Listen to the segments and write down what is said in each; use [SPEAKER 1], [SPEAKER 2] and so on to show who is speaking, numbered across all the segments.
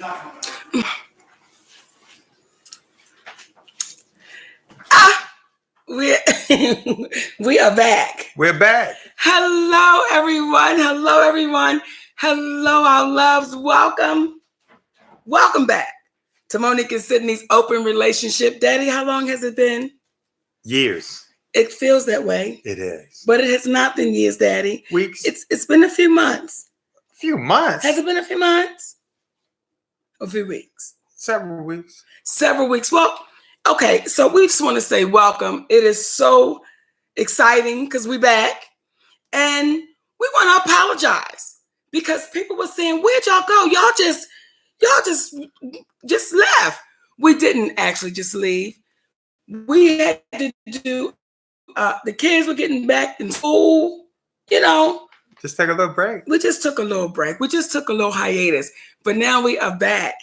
[SPEAKER 1] We we are back.
[SPEAKER 2] We're back.
[SPEAKER 1] Hello, everyone. Hello, everyone. Hello, our loves. Welcome back to Monique and Sidney's open relationship. Daddy, how long has it been?
[SPEAKER 2] Years.
[SPEAKER 1] It feels that way.
[SPEAKER 2] It is.
[SPEAKER 1] But it has not been years, Daddy.
[SPEAKER 2] Weeks.
[SPEAKER 1] It's been a few months.
[SPEAKER 2] A few months?
[SPEAKER 1] Has it been a few months? A few weeks?
[SPEAKER 2] Several weeks.
[SPEAKER 1] Several weeks. Well, okay, so we just want to say welcome. It is so exciting because we're back. And we want to apologize because people were saying, where'd y'all go? Y'all just left. We didn't actually just leave. We had to do, the kids were getting back in school,
[SPEAKER 2] Just take a little break.
[SPEAKER 1] We just took a little break. We just took a little hiatus. But now we are back.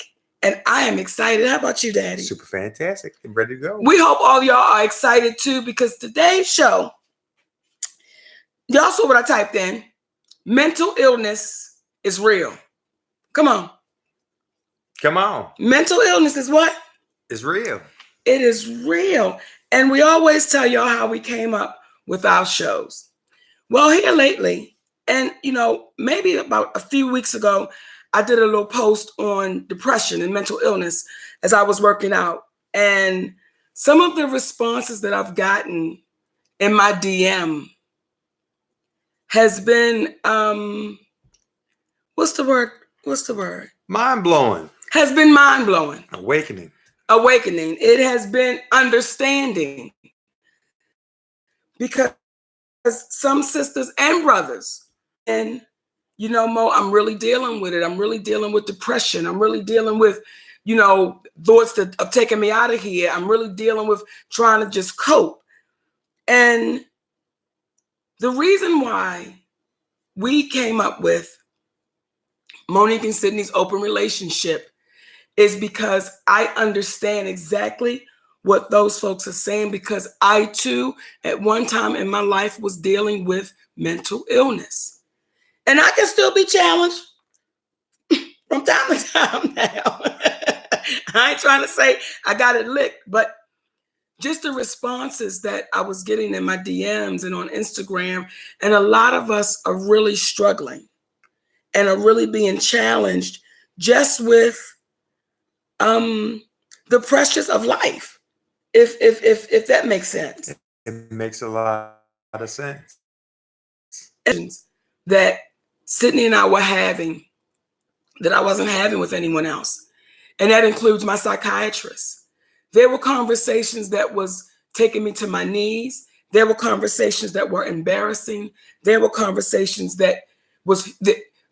[SPEAKER 1] And I am excited. How about you, Daddy?
[SPEAKER 2] Super fantastic. I'm ready to go.
[SPEAKER 1] We hope all y'all are excited too, because today's show, y'all saw what I typed in. Mental illness is real. Come on.
[SPEAKER 2] Come on.
[SPEAKER 1] Mental illness is what?
[SPEAKER 2] It's real.
[SPEAKER 1] It is real. And we always tell y'all how we came up with our shows. Well, here lately, and maybe about a few weeks ago, I did a little post on depression and mental illness as I was working out. And some of the responses that I've gotten in my DM has been, what's the word?
[SPEAKER 2] Mind-blowing.
[SPEAKER 1] Has been mind-blowing.
[SPEAKER 2] Awakening.
[SPEAKER 1] It has been understanding. Because some sisters and brothers, and Mo, I'm really dealing with it. I'm really dealing with depression. I'm really dealing with, thoughts that are taking me out of here. I'm really dealing with trying to just cope. And the reason why we came up with Monique and Sidney's open relationship is because I understand exactly what those folks are saying, because I too, at one time in my life, was dealing with mental illness. And I can still be challenged from time to time now. I ain't trying to say I got it licked, but just the responses that I was getting in my DMs and on Instagram, and a lot of us are really struggling and are really being challenged just with the pressures of life, if that makes sense.
[SPEAKER 2] It makes a lot of sense.
[SPEAKER 1] That Sidney and I were having that I wasn't having with anyone else. And that includes my psychiatrist. There were conversations that was taking me to my knees. There were conversations that were embarrassing. There were conversations that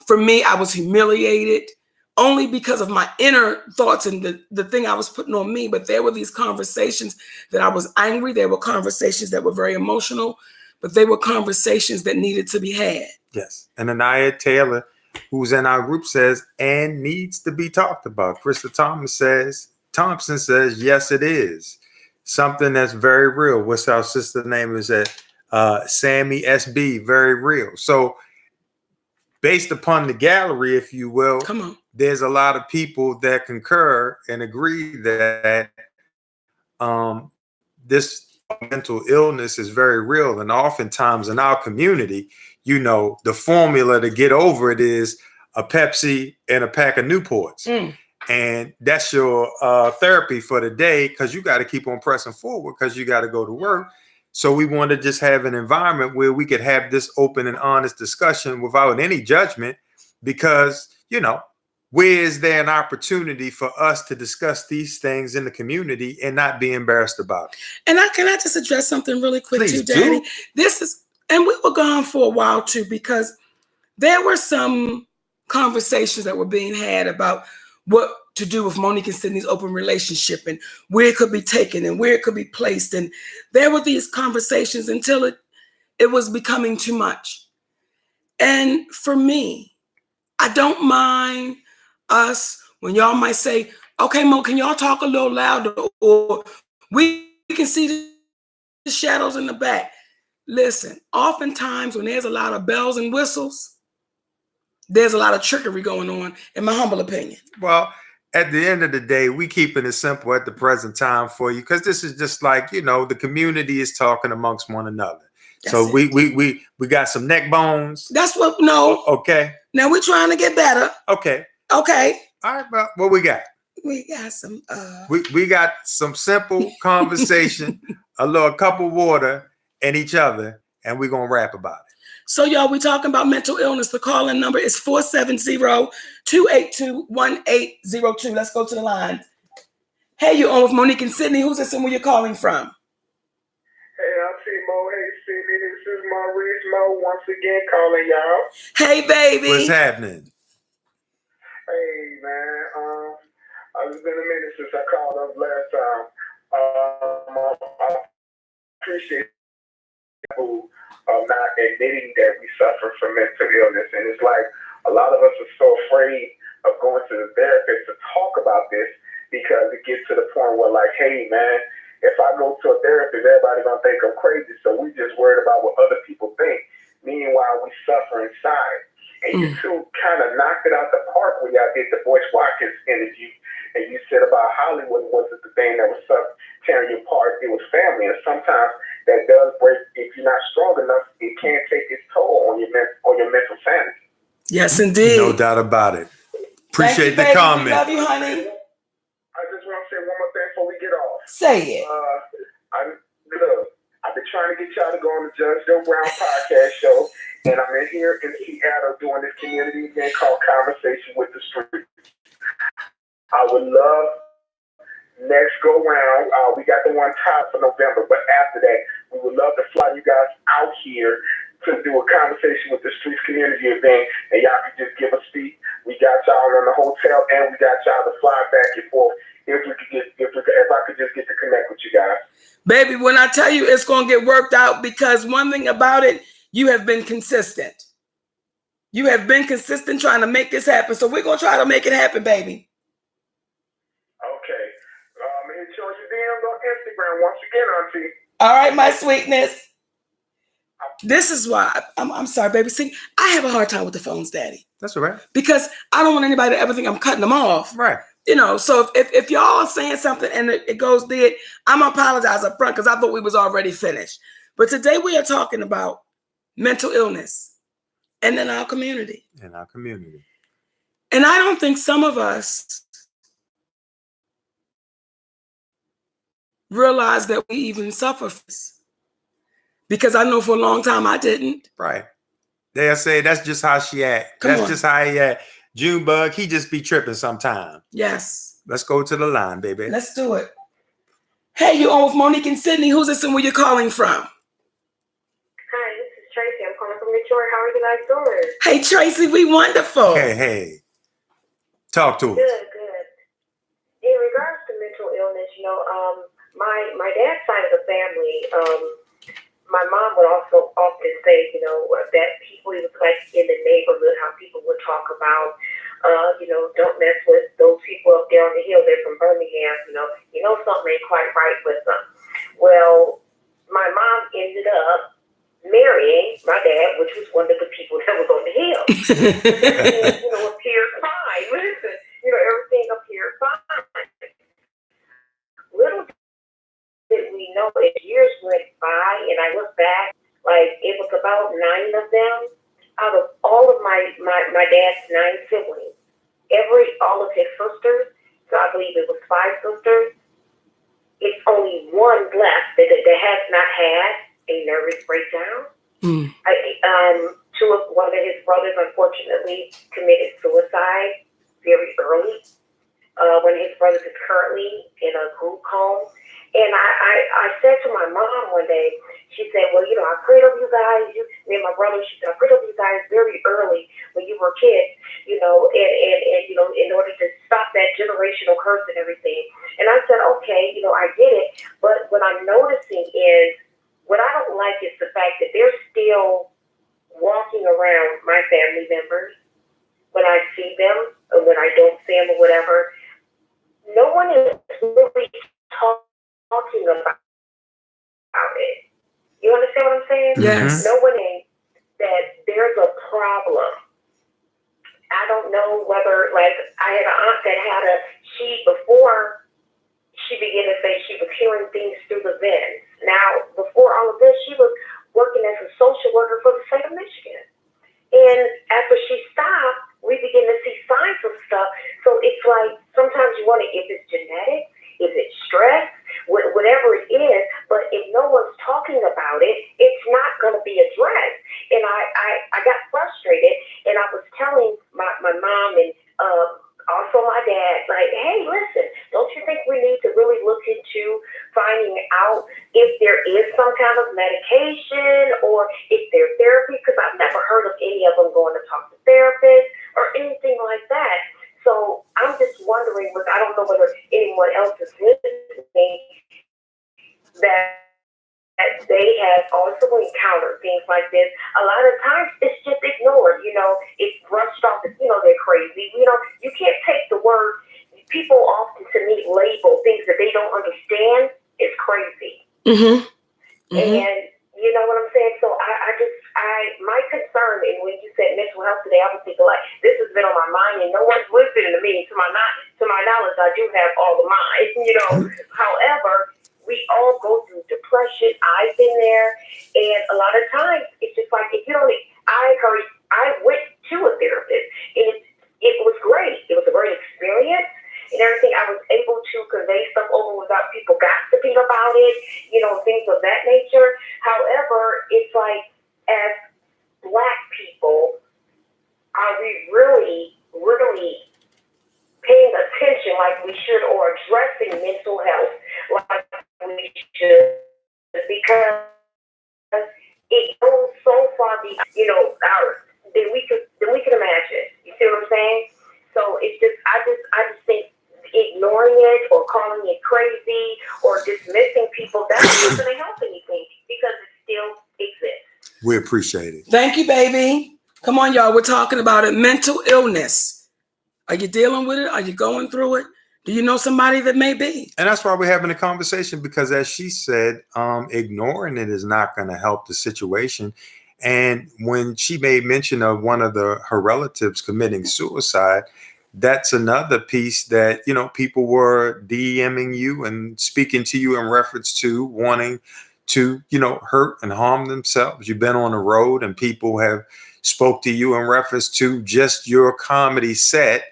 [SPEAKER 1] for me, I was humiliated only because of my inner thoughts and the thing I was putting on me. But there were these conversations that I was angry. There were conversations that were very emotional, but they were conversations that needed to be had.
[SPEAKER 2] Yes. And Anaya Taylor, who's in our group, says, and needs to be talked about. Krista Thompson says, yes, it is. Something that's very real. What's our sister name? Is that Sammy SB, very real. So based upon the gallery, if you will,
[SPEAKER 1] come on,
[SPEAKER 2] there's a lot of people that concur and agree that this mental illness is very real. And oftentimes in our community, the formula to get over it is a Pepsi and a pack of Newports. And that's your therapy for the day, because you got to keep on pressing forward because you got to go to work. So we want to just have an environment where we could have this open and honest discussion without any judgment, because, where is there an opportunity for us to discuss these things in the community and not be embarrassed about it?
[SPEAKER 1] And can I just address something really quick?
[SPEAKER 2] Please
[SPEAKER 1] too, Daddy?
[SPEAKER 2] do.
[SPEAKER 1] And we were gone for a while too, because there were some conversations that were being had about what to do with Monique and Sidney's open relationship and where it could be taken and where it could be placed. And there were these conversations until it was becoming too much. And for me, I don't mind us when y'all might say, okay, Mo, can y'all talk a little louder? Or we can see the shadows in the back. Listen, oftentimes when there's a lot of bells and whistles, there's a lot of trickery going on, in my humble opinion.
[SPEAKER 2] Well, at the end of the day, we keeping it simple at the present time for you, because this is just like, the community is talking amongst one another. So we got some neck bones.
[SPEAKER 1] That's what. No.
[SPEAKER 2] Okay.
[SPEAKER 1] Now we're trying to get better.
[SPEAKER 2] Okay.
[SPEAKER 1] Okay.
[SPEAKER 2] All right. Well, what we got?
[SPEAKER 1] We got some.
[SPEAKER 2] We got some simple conversation, a cup of water, and each other, and we're gonna rap about it.
[SPEAKER 1] So, y'all, we talking about mental illness. The call-in number is 470-282-1802. Let's go to the line. Hey, you're on with Monique and Sidney. Who's this and where you're calling from?
[SPEAKER 3] Hey, Auntie Mo. Hey, Sidney. This is Maurice Mo once again calling y'all.
[SPEAKER 1] Hey, baby.
[SPEAKER 2] What's happening?
[SPEAKER 3] Hey, man. It's been a minute since I called up last time. I appreciate people not admitting that we suffer from mental illness. And it's like a lot of us are so afraid of going to the therapist to talk about this, because it gets to the point where, like, hey, man, if I go to a therapist, everybody's going to think I'm crazy. So we just worried about what other people think. Meanwhile, we suffer inside. And you two kind of knocked it out the park when y'all did the Voice Watkins interview. And you said about Hollywood wasn't the thing that was tearing you apart. It was family. And sometimes that does break. If you're not strong enough, it can take its toll on your mental sanity.
[SPEAKER 1] Yes, indeed.
[SPEAKER 2] No doubt about it. Appreciate the comment.
[SPEAKER 1] We love you, honey.
[SPEAKER 3] I just want to say one more thing before we get off.
[SPEAKER 1] Say it.
[SPEAKER 3] I've been trying to get y'all to go on the Judge Joe Brown podcast show, and I'm in here in Seattle doing this community event called Conversation with the Street. I would love next go round. We got the one time for November, but after that, we would love to fly you guys out here to do a Conversation with the Streets community event, and y'all can just give a speech. We got y'all on the hotel, and we got y'all to fly back and forth. If I could just get to connect with you guys.
[SPEAKER 1] Baby, when I tell you it's going to get worked out, because one thing about it, you have been consistent. You have been consistent trying to make this happen. So we're going to try to make it happen, baby.
[SPEAKER 3] Okay. Hit you on your DMs on Instagram once again, Auntie.
[SPEAKER 1] All right, my sweetness. This is why I'm sorry, baby. See, I have a hard time with the phones, Daddy.
[SPEAKER 2] That's all right.
[SPEAKER 1] Because I don't want anybody to ever think I'm cutting them off.
[SPEAKER 2] Right.
[SPEAKER 1] So if y'all are saying something and it goes dead, I'm going to apologize up front, because I thought we was already finished. But today we are talking about mental illness and in our community.
[SPEAKER 2] In our community.
[SPEAKER 1] And I don't think some of us realize that we even suffer from this, because I know for a long time I didn't.
[SPEAKER 2] Right. They'll say that's just how she act. That's just how he act. Junebug, he just be tripping sometime.
[SPEAKER 1] Yes.
[SPEAKER 2] Let's go to the line, baby.
[SPEAKER 1] Let's do it. Hey, you on with Monique and Sidney. Who's this and where you're calling from?
[SPEAKER 4] Hi, this is Tracy. I'm calling from Detroit. How are you guys doing?
[SPEAKER 1] Hey, Tracy, we wonderful.
[SPEAKER 2] Hey. Talk to us.
[SPEAKER 4] Good. In regards to mental illness, my dad's side of the family, my mom would also often say, that people, it was like in the neighborhood, how people would talk about, don't mess with those people up there on the hill. They're from Birmingham. Something ain't quite right with them. Well, my mom ended up marrying my dad, which was one of the people that was on the hill. Everything, appeared fine. Listen, everything appeared fine. Little did we know, as years went by, and I look back, like it was about 9 of them out of all of my dad's 9 siblings. All of his sisters, so I believe it was 5 sisters. It's only one left that has not had a nervous breakdown. One of his brothers, unfortunately, committed suicide very early. One of his brothers is currently in a group home. And I said to my mom one day, she said, well, I prayed over you guys, me and my brother, she said, I prayed over you guys very early when you were kids, and in order to stop that generational curse and everything. And I said, okay, I get it. But what I'm noticing is, what I don't like is the fact that they're still walking around my family members when I see them, or when I don't see them or whatever. No one is really talking about it. You understand what I'm saying?
[SPEAKER 1] Yes.
[SPEAKER 4] No one is that there's a problem. I don't know whether, like, I had an aunt that before she began to say she was hearing things through the vents. Now, before all of this, she was working as a social worker for the state of Michigan. And after she stopped, we begin to see signs of stuff. So it's like sometimes you wonder if it's genetic, is it stress, whatever it is. But if no one's talking about it, it's not going to be addressed. And I got frustrated, and I was telling my mom and also my dad, like, hey, listen, don't you think we need to really look into finding out if there is some kind of medication or if there's therapy? Because I've never heard of any of them going to talk to therapists or anything like that. So I'm just wondering, I don't know whether anyone else is listening, that they have also encountered things like this. A lot of times it's just ignored, it's brushed off as, they're crazy. You can't take the word. People often to me label things that they don't understand as crazy.
[SPEAKER 1] Mm-hmm. Mm-hmm.
[SPEAKER 4] And you know what I'm saying? So my concern, and when you said mental health today, I was thinking like, this has been on my mind and no one's listening to me. To my knowledge, I do have all the mind, However, we all go through depression. I've been there. And a lot of times it's just like, if you don't, I went to a therapist and it was great. It was a great experience and everything. I was able to convey stuff over without people gossiping about it, things of that nature. However, it's like, as Black people, are we really, really paying attention like we should, or addressing mental health like we should? Because it goes so far beyond, than we could imagine. You see what I'm saying? So it's just, I just think ignoring it or calling it crazy or dismissing people, that's not going to help anything because it still exists.
[SPEAKER 2] We appreciate it.
[SPEAKER 1] Thank you, baby. Come on, y'all. We're talking about it. Mental illness. Are you dealing with it? Are you going through it? Do you know somebody that may be?
[SPEAKER 2] And that's why we're having a conversation, because as she said, ignoring it is not going to help the situation. And when she made mention of one of her relatives committing suicide, that's another piece that, people were DMing you and speaking to you in reference to wanting to, hurt and harm themselves. You've been on the road and people have spoke to you in reference to just your comedy set,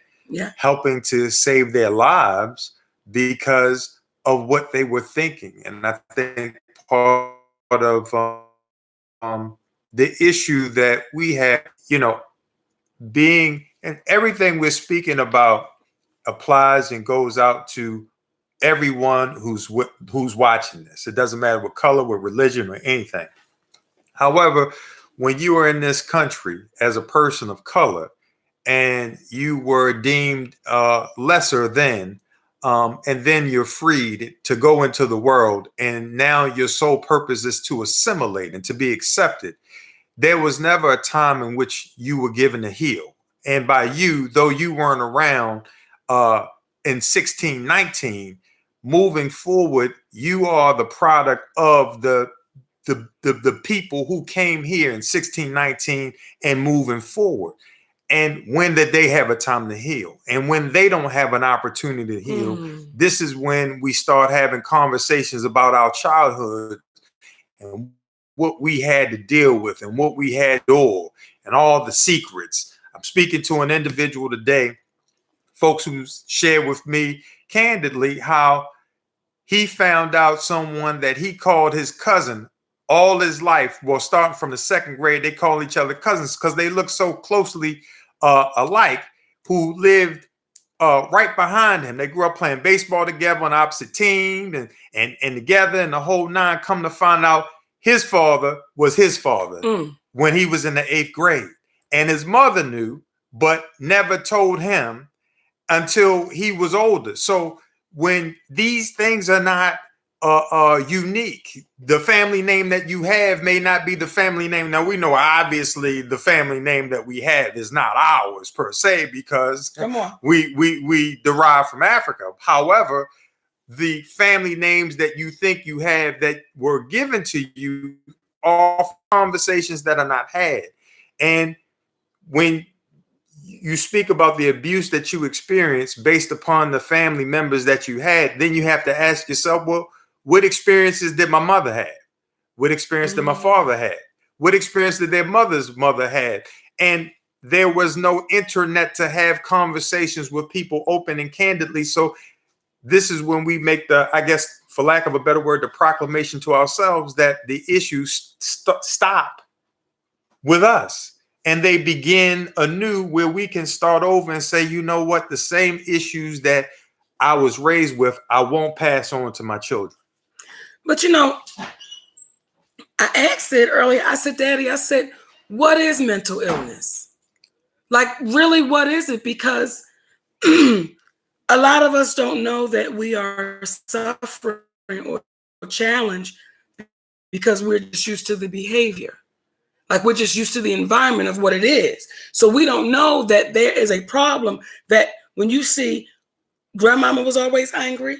[SPEAKER 2] helping to save their lives because of what they were thinking. And I think part of the issue that we have, being, and everything we're speaking about applies and goes out to everyone who's watching this. It doesn't matter what color, what religion, or anything. However, when you are in this country as a person of color and you were deemed lesser than, and then you're freed to go into the world, and now your sole purpose is to assimilate and to be accepted, there was never a time in which you were given to heal. And by you, though you weren't around in 1619, moving forward, you are the product of the people who came here in 1619 and moving forward. And when did they have a time to heal? And when they don't have an opportunity to heal, this is when we start having conversations about our childhood and what we had to deal with and what we had to do and all the secrets. I'm speaking to an individual today, folks who shared with me candidly how he found out someone that he called his cousin all his life. Well, starting from the second grade, they call each other cousins because they look so closely alike, who lived right behind him. They grew up playing baseball together on opposite teams and together and the whole nine. Come to find out, his father was his father when he was in the 8th grade. And his mother knew, but never told him until he was older. So when these things are not unique, the family name that you have may not be the family name. Now, we know obviously the family name that we have is not ours per se, because we derive from Africa. However, the family names that you think you have that were given to you are conversations that are not had. And when you speak about the abuse that you experienced based upon the family members that you had, then you have to ask yourself, well, what experiences did my mother have? What experience did my father have? What experience did their mother's mother have? And there was no internet to have conversations with people open and candidly. So this is when we make the, I guess, for lack of a better word, the proclamation to ourselves that the issues stop with us. And they begin anew where we can start over and say, you know what, the same issues that I was raised with, I won't pass on to my children.
[SPEAKER 1] But, you know, I asked it earlier. I said, Daddy, I said, what is mental illness? Like, really, what is it? Because a lot of us don't know that we are suffering or challenged because we're just used to the behavior. Like, we're just used to the environment of what it is. So we don't know that there is a problem that when you see grandmama was always angry,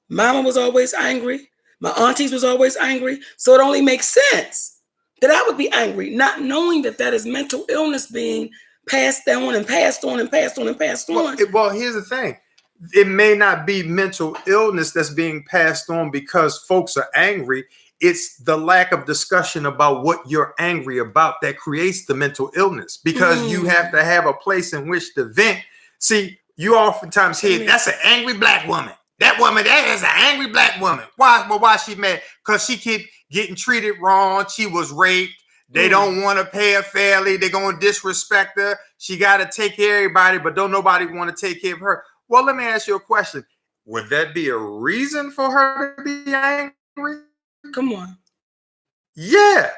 [SPEAKER 1] mama was always angry, my aunties was always angry. So it only makes sense that I would be angry, not knowing that that is mental illness being passed down and passed on and passed on and passed on.
[SPEAKER 2] Well, here's the thing. It may not be mental illness that's being passed on because folks are angry. It's the lack of discussion about what you're angry about that creates the mental illness, because you have to have a place in which to vent. See, you oftentimes hear, that's an angry black woman. That woman, that is an angry black woman. Why? Well, why she mad? Because she keep getting treated wrong. She was raped. They don't want to pay her fairly. They're going to disrespect her. She got to take care of everybody, but don't nobody want to take care of her. Well, let me ask you a question. Would that be a reason for her to be angry?
[SPEAKER 1] Come on.
[SPEAKER 2] Yeah.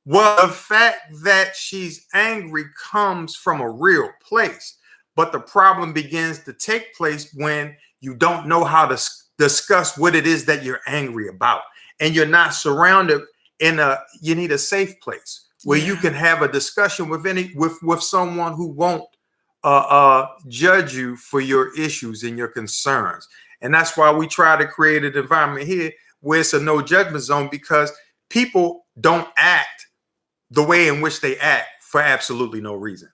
[SPEAKER 2] Well, the fact that she's angry comes from a real place, but the problem begins to take place when you don't know how to discuss what it is that you're angry about, and you're not surrounded in you need a safe place where you can have a discussion with someone who won't judge you for your issues and your concerns. And that's why we try to create an environment here where it's a no judgment zone, because people don't act the way in which they act for absolutely no reason.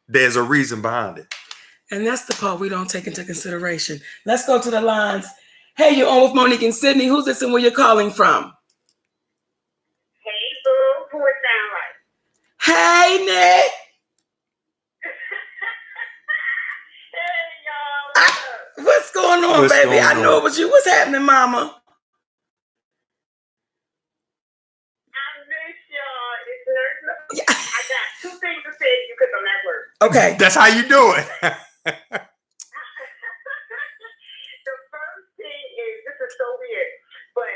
[SPEAKER 2] There's a reason behind it.
[SPEAKER 1] And that's the part we don't take into consideration. Let's go to the lines. Hey, you're on with Monique and Sidney. Who's this and where you're calling from?
[SPEAKER 4] Hey, boo. Who it sound like?
[SPEAKER 1] Hey, Nick.
[SPEAKER 4] Hey, y'all.
[SPEAKER 1] What's going on, baby? I know it was you. What's happening, mama?
[SPEAKER 4] I got two things to say to you because I'm at work.
[SPEAKER 2] Okay. That's how you do it.
[SPEAKER 4] The first thing is, this is so weird, but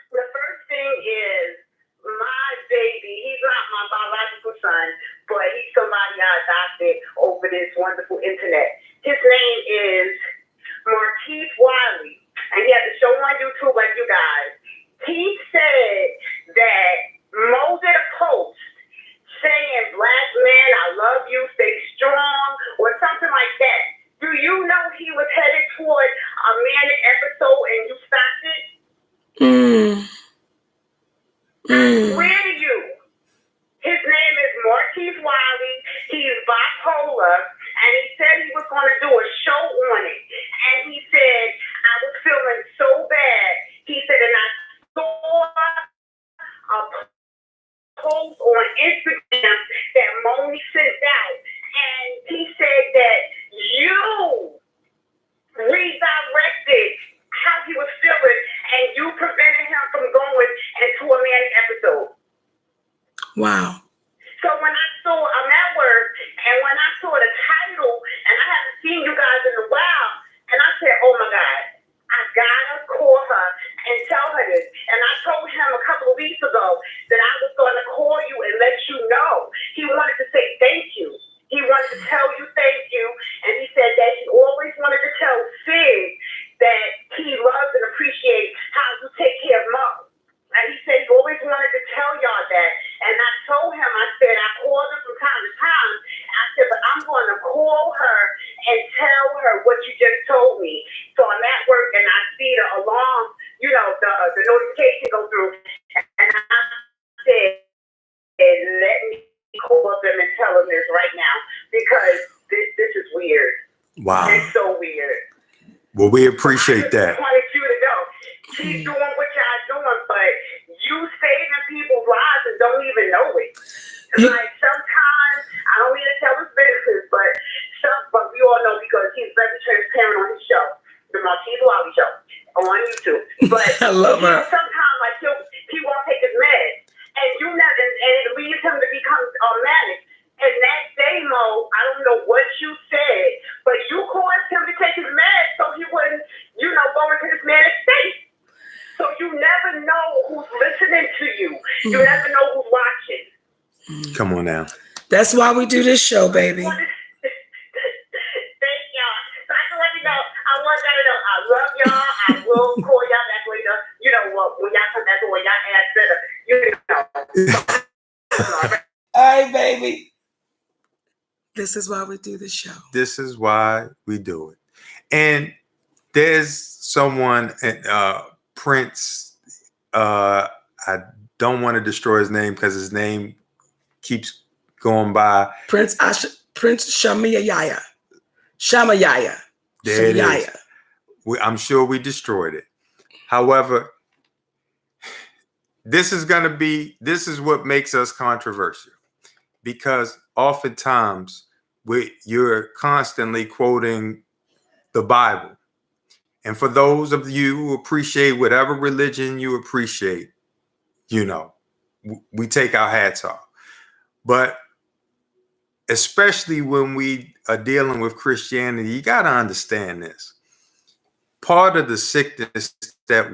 [SPEAKER 4] the first thing is my baby, he's not my biological son, but he's somebody I adopted over this wonderful internet. His name is Marquise Wiley, and he has a show on YouTube like you guys. He said that Mo did a post saying, "Black man, I love you, stay strong," or something like that. Do you know he was headed toward a manic episode and you stopped it? I swear to you. His name is Marquise Wiley. He's bipolar, and he said he was going to do a show on it. And he said, I was feeling so bad. He said, and I saw a post on Instagram that Moni sent out, and he said that you redirected how he was feeling, and you prevented him from going into a manic episode.
[SPEAKER 1] Wow.
[SPEAKER 4] So when I saw, I'm at work, and when I saw the title, and I haven't seen you guys in a while, and I said, oh my God, I gotta call her and tell her this. And I told him a couple of weeks ago that I was going to call you and let you know. He wanted to say thank you. He wanted to tell you thank you. And he said that he always wanted to tell Sid that he loves and appreciates how you take care of Mo. And he said he always wanted to tell y'all that. And I told him, I said, I called her from time to time. I said, but I'm going to call her and tell her what you just told me. So I'm at work and I see the alarm, you know, the notification go through. And I said, let me call them and tell them this right now.
[SPEAKER 2] Wow.
[SPEAKER 3] It's so weird.
[SPEAKER 2] Well, we appreciate that.
[SPEAKER 3] I wanted you to know. Keep doing what y'all doing, but you saving people's lives and don't even know it. Like sometimes, I don't need to tell his business, but we all know because he's very transparent on his show, the Marquise Wiley show on YouTube. But
[SPEAKER 1] I love her.
[SPEAKER 3] Sometimes, like he won't take his meds, and you never, and it leads him to become manic. And that day, Mo, I don't know what you said, but you caused him to take his meds so he wouldn't, go into this manic state. So you never know who's listening to you. You never know who's watching.
[SPEAKER 2] Come on now.
[SPEAKER 1] That's why we do this show, baby.
[SPEAKER 3] Thank y'all. So I can let you know, I want y'all to know I love y'all. I will call y'all back later. You know what? When y'all come back when y'all ask better,
[SPEAKER 1] All right, baby. This is why we do the show.
[SPEAKER 2] This is why we do it. And there's someone, Prince, I don't want to destroy his name because his name keeps going by.
[SPEAKER 1] Prince Shamayaya.
[SPEAKER 2] There it is. I'm sure we destroyed it. However, this is what makes us controversial, because oftentimes you're constantly quoting the Bible. And for those of you who appreciate whatever religion you appreciate, we take our hats off. But especially when we are dealing with Christianity, you got to understand this. Part of the sickness that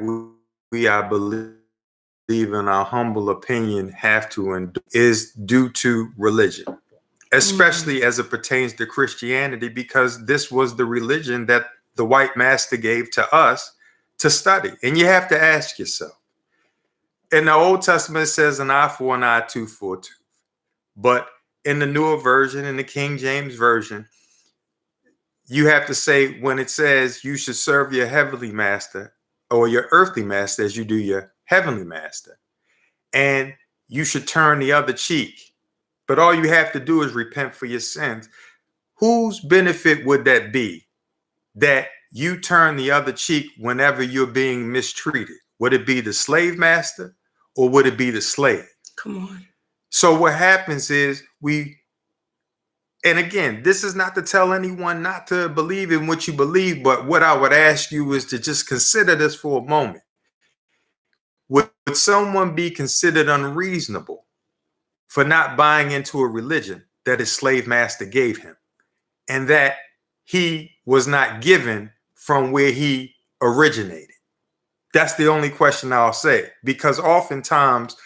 [SPEAKER 2] we, I believe, in our humble opinion, have to endure is due to religion, especially as it pertains to Christianity, because this was the religion that the white master gave to us to study. And you have to ask yourself, in the Old Testament, it says an eye for an eye, tooth for a tooth. But in the newer version, in the King James Version, you have to say, when it says you should serve your heavenly master or your earthly master as you do your heavenly master, and you should turn the other cheek. But all you have to do is repent for your sins. Whose benefit would that be, that you turn the other cheek whenever you're being mistreated? Would it be the slave master or would it be the slave?
[SPEAKER 1] Come on.
[SPEAKER 2] So what happens is and again, this is not to tell anyone not to believe in what you believe, but what I would ask you is to just consider this for a moment. Would someone be considered unreasonable for not buying into a religion that his slave master gave him, and that he was not given from where he originated? That's the only question I'll say, because oftentimes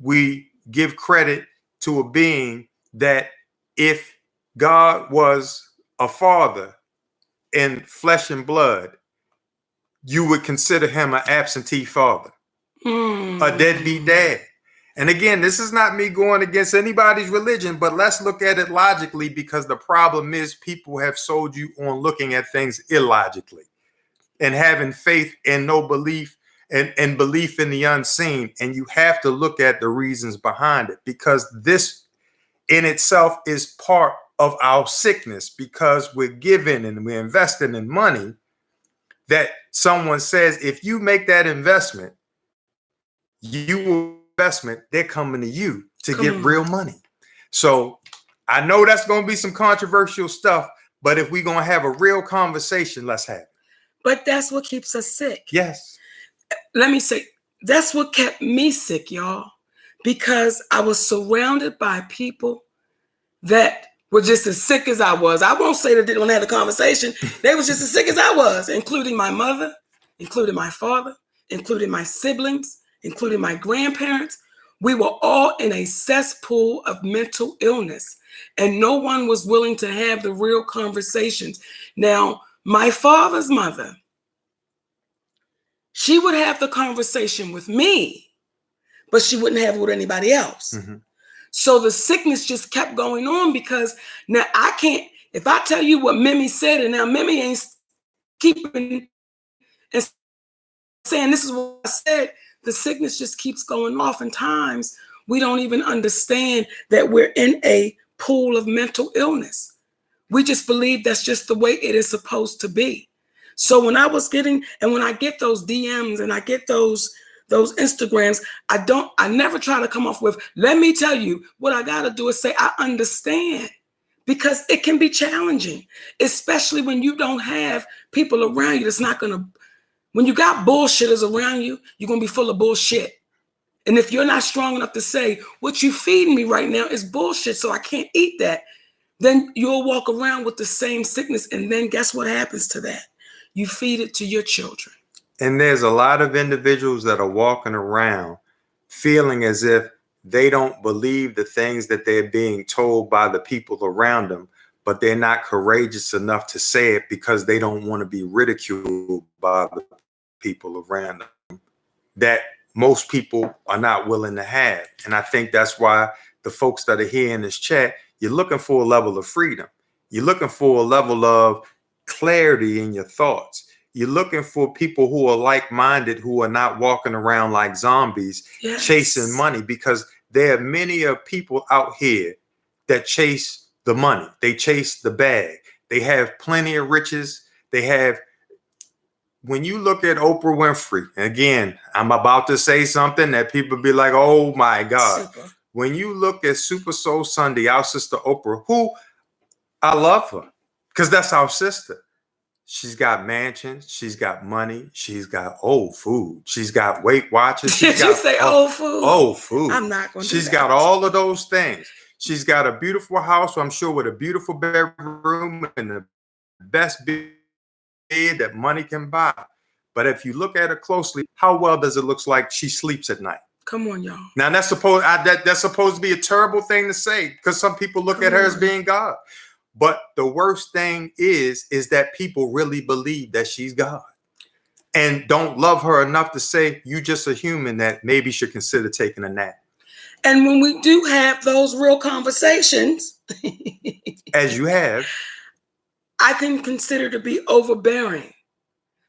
[SPEAKER 2] we give credit to a being that, if God was a father in flesh and blood, you would consider him an absentee father, a deadbeat dad. And again, this is not me going against anybody's religion, but let's look at it logically, because the problem is people have sold you on looking at things illogically and having faith and no belief and belief in the unseen. And you have to look at the reasons behind it, because this in itself is part of our sickness, because we're giving and we're investing in money that someone says, if you make that investment, they're coming to you to get real money. So I know that's going to be some controversial stuff, but if we're going to have a real conversation, let's have it.
[SPEAKER 1] But that's what keeps us sick.
[SPEAKER 2] Yes.
[SPEAKER 1] Let me say, that's what kept me sick, y'all, because I was surrounded by people that were just as sick as I was. I won't say that they didn't have a conversation. They was just as sick as I was, including my mother, including my father, including my siblings, including my grandparents. We were all in a cesspool of mental illness, and no one was willing to have the real conversations. Now, my father's mother, she would have the conversation with me, but she wouldn't have it with anybody else. Mm-hmm. So the sickness just kept going on, because now I can't, if I tell you what Mimi said, and now Mimi ain't keeping and saying this is what I said, the sickness just keeps going. Oftentimes, we don't even understand that we're in a pool of mental illness. We just believe that's just the way it is supposed to be. So when I was getting, and when I get those DMs and I get those Instagrams, I never try to come off with, let me tell you, what I got to do is say, I understand, because it can be challenging, especially when you don't have people around you that's not going to, when you got bullshitters around you, you're going to be full of bullshit. And if you're not strong enough to say, what you feeding me right now is bullshit, so I can't eat that, then you'll walk around with the same sickness. And then guess what happens to that? You feed it to your children.
[SPEAKER 2] And there's a lot of individuals that are walking around feeling as if they don't believe the things that they're being told by the people around them, but they're not courageous enough to say it because they don't want to be ridiculed by the people around them that most people are not willing to have. And I think that's why the folks that are here in this chat, you're looking for a level of freedom. You're looking for a level of clarity in your thoughts. You're looking for people who are like-minded, who are not walking around like zombies,
[SPEAKER 1] yes,
[SPEAKER 2] chasing money, because there are many people out here that chase the money. They chase the bag. They have plenty of riches. They have, when you look at Oprah Winfrey, again, I'm about to say something that people be like, oh my God.
[SPEAKER 1] Super.
[SPEAKER 2] When you look at Super Soul Sunday, our sister Oprah, who I love her because that's our sister. She's got mansions. She's got money. She's got old food. She's got Weight Watchers.
[SPEAKER 1] Did you say old food?
[SPEAKER 2] Old food.
[SPEAKER 1] I'm not going to do that.
[SPEAKER 2] She's got all of those things. She's got a beautiful house, I'm sure, with a beautiful bedroom and the best bed that money can buy. But if you look at her closely, how well does it look like she sleeps at night?
[SPEAKER 1] Come on, y'all.
[SPEAKER 2] Now that's supposed to be a terrible thing to say because some people look at her as being God. But the worst thing is that people really believe that she's God and don't love her enough to say, you just a human that maybe should consider taking a nap.
[SPEAKER 1] And when we do have those real conversations,
[SPEAKER 2] as you have,
[SPEAKER 1] I can consider to be overbearing.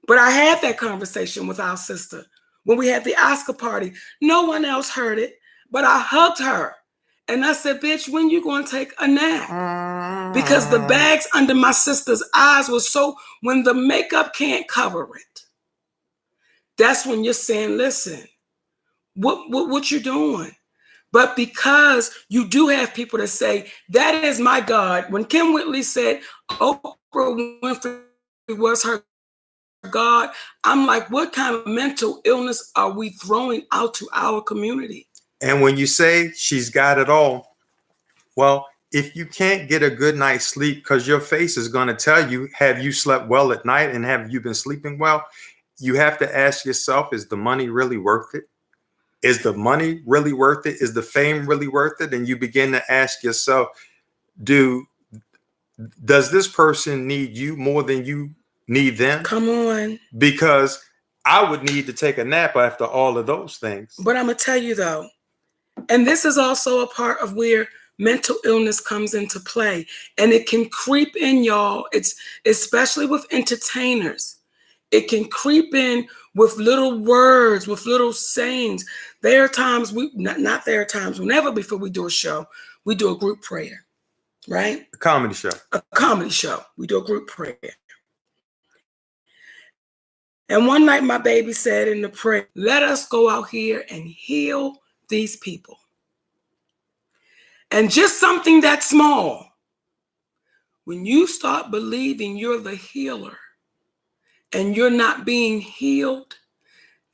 [SPEAKER 1] But I had that conversation with our sister when we had the Oscar party. No one else heard it, but I hugged her. And I said, bitch, when you going to take a nap? Because the bags under my sister's eyes was so, when the makeup can't cover it, that's when you're saying, listen, what you doing? But because you do have people that say, that is my God. When Kim Whitley said Oprah Winfrey was her God, I'm like, what kind of mental illness are we throwing out to our community?
[SPEAKER 2] And when you say she's got it all, well, if you can't get a good night's sleep, because your face is going to tell you, have you slept well at night and have you been sleeping well? You have to ask yourself, is the money really worth it? Is the money really worth it? Is the fame really worth it? And you begin to ask yourself, does this person need you more than you need them?
[SPEAKER 1] Come on.
[SPEAKER 2] Because I would need to take a nap after all of those things.
[SPEAKER 1] But I'm going to tell you though, and this is also a part of where mental illness comes into play, and it can creep in, y'all. It's especially with entertainers. It can creep in with little words, with little sayings. There are times whenever before we do a show, we do a group prayer, right?
[SPEAKER 2] A comedy show.
[SPEAKER 1] A comedy show. We do a group prayer. And one night my baby said in the prayer, let us go out here and heal these people. And just something that small, when you start believing you're the healer and you're not being healed,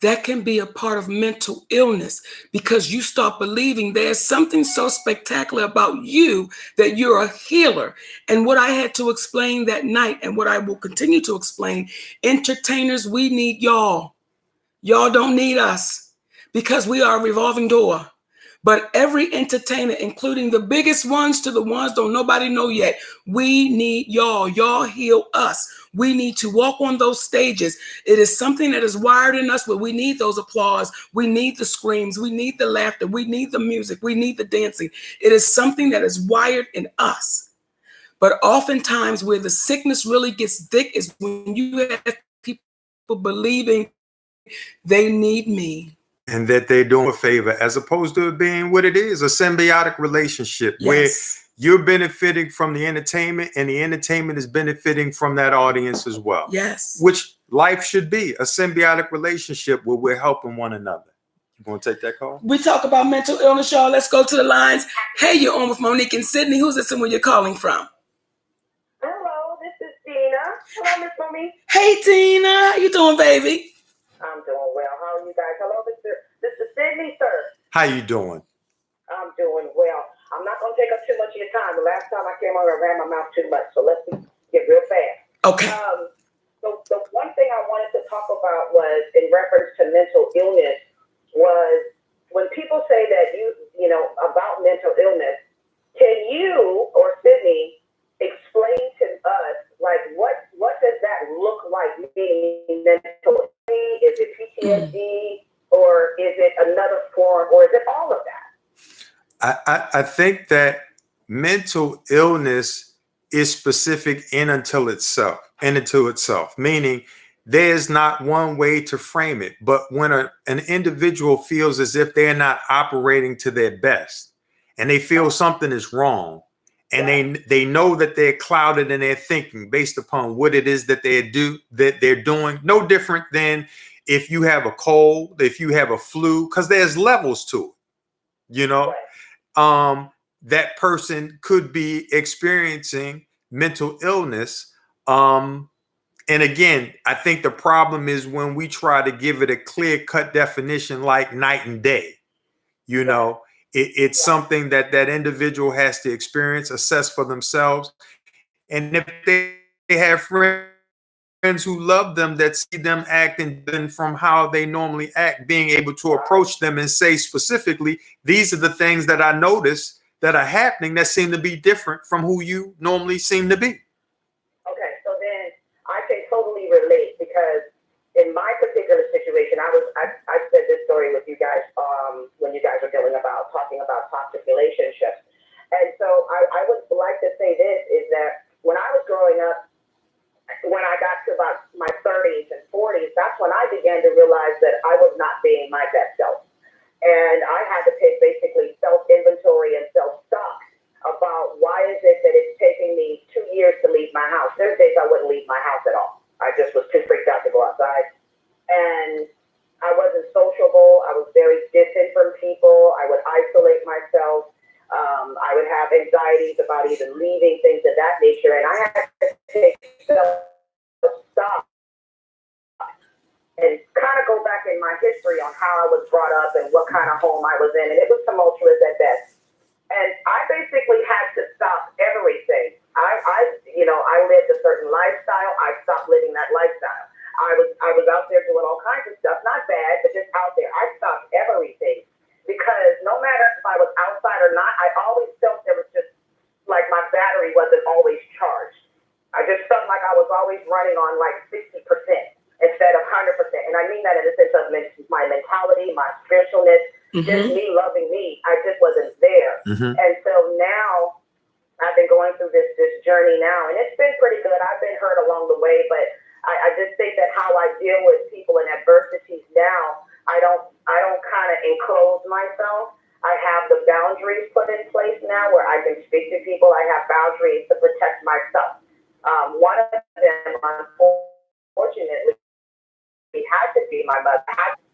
[SPEAKER 1] that can be a part of mental illness, because you start believing there's something so spectacular about you that you're a healer. And what I had to explain that night, and what I will continue to explain, entertainers, we need y'all. Y'all don't need us, because we are a revolving door. But every entertainer, including the biggest ones to the ones don't nobody know yet, we need y'all. Y'all heal us. We need to walk on those stages. It is something that is wired in us, but we need those applause. We need the screams. We need the laughter. We need the music. We need the dancing. It is something that is wired in us. But oftentimes where the sickness really gets thick is when you have people believing they need me.
[SPEAKER 2] And that they're doing a favor, as opposed to it being what it is, a symbiotic relationship, yes, you're benefiting from the entertainment, and the entertainment is benefiting from that audience as well.
[SPEAKER 1] Yes.
[SPEAKER 2] Which life should be a symbiotic relationship where we're helping one another. You want to take that call?
[SPEAKER 1] We talk about mental illness, y'all. Let's go to the lines. Hey, you're on with Monique and Sidney. Who's this and where you're calling from?
[SPEAKER 4] Hello, this is Tina. Hello, Miss Monique.
[SPEAKER 1] Hey, Tina. How you doing, baby?
[SPEAKER 4] I'm doing well. How are you guys? Hello, Mr. Sidney, sir.
[SPEAKER 2] How you doing?
[SPEAKER 4] I'm doing well. I'm not going to take up too much of your time. The last time I came on, I ran my mouth too much. So let's get real fast.
[SPEAKER 1] Okay.
[SPEAKER 4] So the one thing I wanted to talk about was in reference to mental illness was when people say that you know, about mental illness, can you or Sidney explain to us, like, what does that look like, meaning mental illness? Is it PTSD or is it another form or is it all of that?
[SPEAKER 2] I think that mental illness is specific in and to itself, meaning there's not one way to frame it. But when an individual feels as if they're not operating to their best and they feel something is wrong, and they know that they're clouded in their thinking based upon what it is that they're doing, no different than if you have a cold, if you have a flu, because there's levels to it, you know. That person could be experiencing mental illness. And again, I think the problem is when we try to give it a clear-cut definition like night and day. You know, it's something that individual has to experience, assess for themselves. And if they have friends who love them, that see them acting from how they normally act, being able to approach them and say specifically, these are the things that I notice that are happening that seem to be different from who you normally seem to be.
[SPEAKER 4] Okay, so then I can totally relate because in my particular situation, I said this story with you guys when you guys were talking about toxic relationships. And so I would like to say this is that when I was growing up, when I got to about my 30s and 40s, that's when I began to realize that I was not being my best self. And I had to take basically self-inventory and self-stock about why is it that it's taking me 2 years to leave my house. There's days I wouldn't leave my house at all. I just was too freaked out to go outside. And I wasn't sociable. I was very distant from people. I would isolate myself. I would have anxieties about even leaving, things of that nature. And I had to take self-stock and kind of go back in my history on how I was brought up and what kind of home I was in. And it was tumultuous at best. And I basically had to stop everything. I lived a certain lifestyle. I stopped living that lifestyle. I was out there doing all kinds of stuff, not bad, but just out there. I stopped everything because no matter if I was outside or not, I always felt there was just like my battery wasn't always charged. I just felt like I was always running on like 60% instead of 100%. And I mean that in the sense of my mentality, my spiritualness, just me loving me. I just wasn't there. And so now I've been going through this journey now, and it's been pretty good. I've been hurt along the way, but I just think that how I deal with people in adversities now, I don't kind of enclose myself. I have the boundaries put in place now where I can speak to people. I have boundaries to protect myself. One of them, unfortunately, had to be my mother.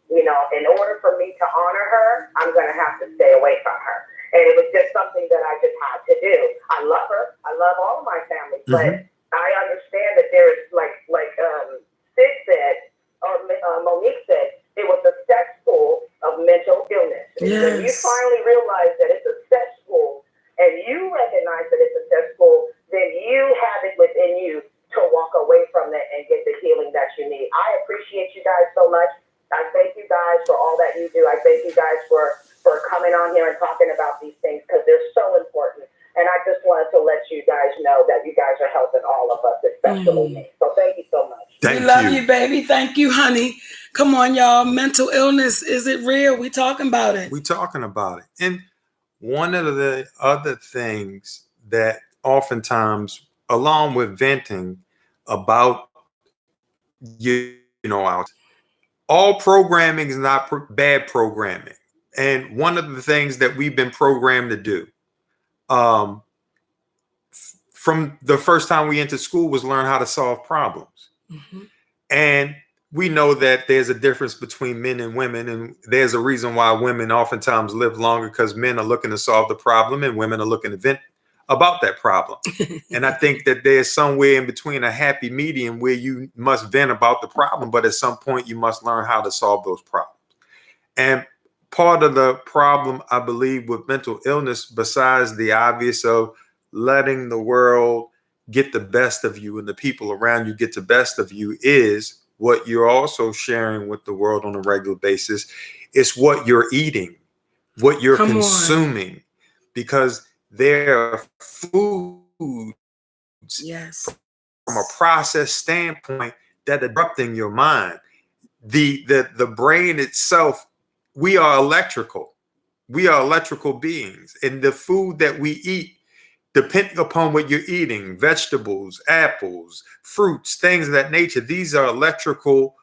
[SPEAKER 4] In order for me to honor her, I'm going to have to stay away from her. And it was just something that I just had to do. I love her. I love all of my family. But I understand that there is, like Sid said, or Monique said, it was a cesspool of mental illness.
[SPEAKER 1] Yes.
[SPEAKER 4] When you finally realize that it's a cesspool and you recognize that it's a cesspool, then you have it within you to walk away from that and get the healing that you need. I appreciate you guys so much. I thank you guys for all that you do. I thank you guys for coming on here and talking about these things because they're so important. And I just wanted to let you guys know that you guys are helping all of us, especially me. So thank you so much.
[SPEAKER 1] We love you, baby. Thank you, honey. Come on, y'all. Mental illness, is it real? We talking about it.
[SPEAKER 2] We talking about it. And one of the other things that oftentimes, along with venting about, all programming is not bad programming. And one of the things that we've been programmed to do from the first time we entered school was learn how to solve problems.
[SPEAKER 1] Mm-hmm.
[SPEAKER 2] And we know that there's a difference between men and women, and there's a reason why women oftentimes live longer, because men are looking to solve the problem and women are looking to vent about that problem. And I think that there's somewhere in between a happy medium where you must vent about the problem, but at some point you must learn how to solve those problems. And part of the problem, I believe, with mental illness, besides the obvious of letting the world get the best of you and the people around you get the best of you, is what you're also sharing with the world on a regular basis. It's what you're eating, what you're consuming, because there are foods,
[SPEAKER 1] yes,
[SPEAKER 2] from a process standpoint, that are disrupting your mind. The brain itself, we are electrical. We are electrical beings. And the food that we eat, depending upon what you're eating, vegetables, apples, fruits, things of that nature, these are electrical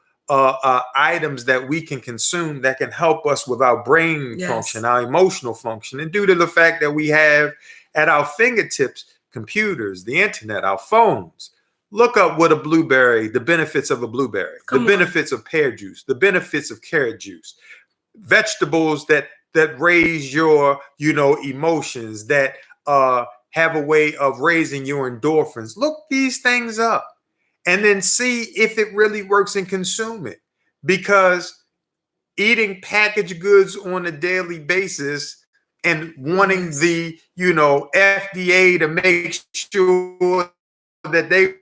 [SPEAKER 2] items that we can consume that can help us with our brain function, our emotional function. And due to the fact that we have at our fingertips computers, the internet, our phones, look up what a blueberry, the benefits of a blueberry, benefits of pear juice, the benefits of carrot juice, vegetables that raise your, emotions, that have a way of raising your endorphins. Look these things up and then see if it really works and consume it. Because eating packaged goods on a daily basis and wanting the, FDA to make sure that they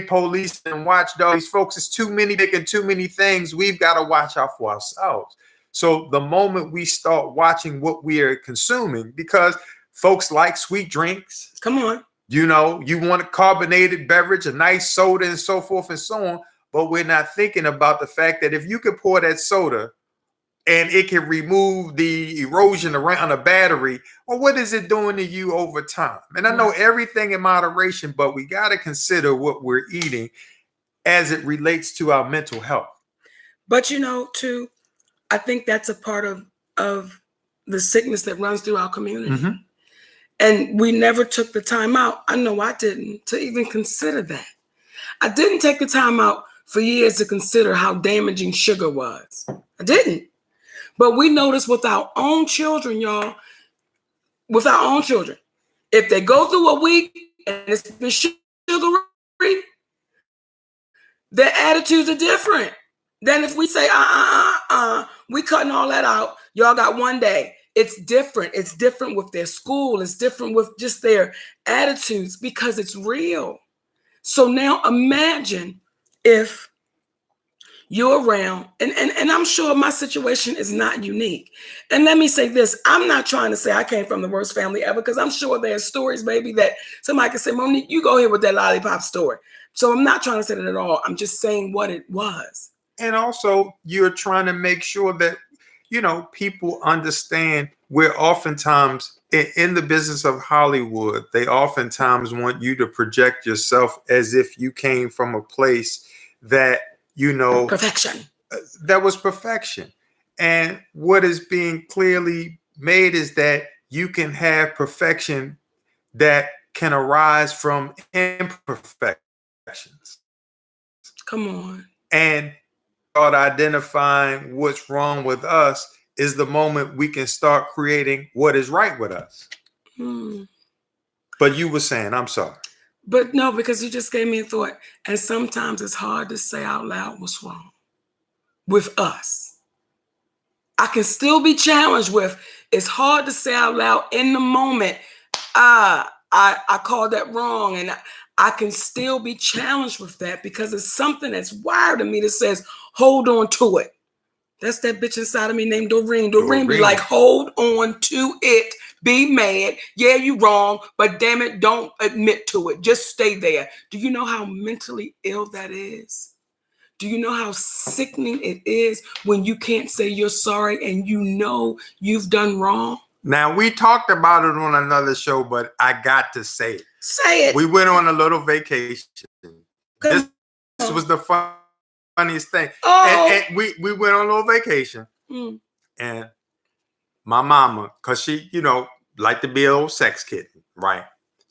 [SPEAKER 2] police and watchdog these folks, is too many making too many things. We've got to watch out for ourselves. So the moment we start watching what we are consuming, because folks like sweet drinks.
[SPEAKER 1] Come on.
[SPEAKER 2] You want a carbonated beverage, a nice soda, and so forth and so on. But we're not thinking about the fact that if you could pour that soda and it can remove the erosion around a battery, well, what is it doing to you over time? And I know everything in moderation, but we got to consider what we're eating as it relates to our mental health.
[SPEAKER 1] But too, I think that's a part of the sickness that runs through our community. Mm-hmm. And we never took the time out. I know I didn't, to even consider that. I didn't take the time out for years to consider how damaging sugar was. I didn't. But we notice with our own children, y'all, if they go through a week and it's been sugary, their attitudes are different than if we say, we cutting all that out. Y'all got one day. It's different. It's different with their school. It's different with just their attitudes, because it's real. So now imagine if you're around, and I'm sure my situation is not unique. And let me say this, I'm not trying to say I came from the worst family ever, because I'm sure there's stories, baby, that somebody can say, Monique, you go here with that lollipop story. So I'm not trying to say that at all. I'm just saying what it was.
[SPEAKER 2] And also, you're trying to make sure that, people understand we're oftentimes in the business of Hollywood. They oftentimes want you to project yourself as if you came from a place that,
[SPEAKER 1] perfection.
[SPEAKER 2] That was perfection. And what is being clearly made is that you can have perfection that can arise from imperfections.
[SPEAKER 1] Come on.
[SPEAKER 2] And start identifying what's wrong with us is the moment we can start creating what is right with us. But you were saying, I'm sorry.
[SPEAKER 1] But no, because you just gave me a thought. And sometimes it's hard to say out loud what's wrong with us. I can still be challenged with, it's hard to say out loud in the moment, I called that wrong. And I can still be challenged with that, because it's something that's wired in me that says, hold on to it. That's that bitch inside of me named Doreen. Doreen be like, hold on to it. Be mad. Yeah, you wrong, but damn it, don't admit to it. Just stay there. Do you know how mentally ill that is? Do you know how sickening it is when you can't say you're sorry and you've done wrong?
[SPEAKER 2] Now, we talked about it on another show, but I got to say it.
[SPEAKER 1] Say it.
[SPEAKER 2] We went on a little vacation. This was the funniest thing. And we went on a little vacation. And my mama, because she, liked to be a little sex kitten, right?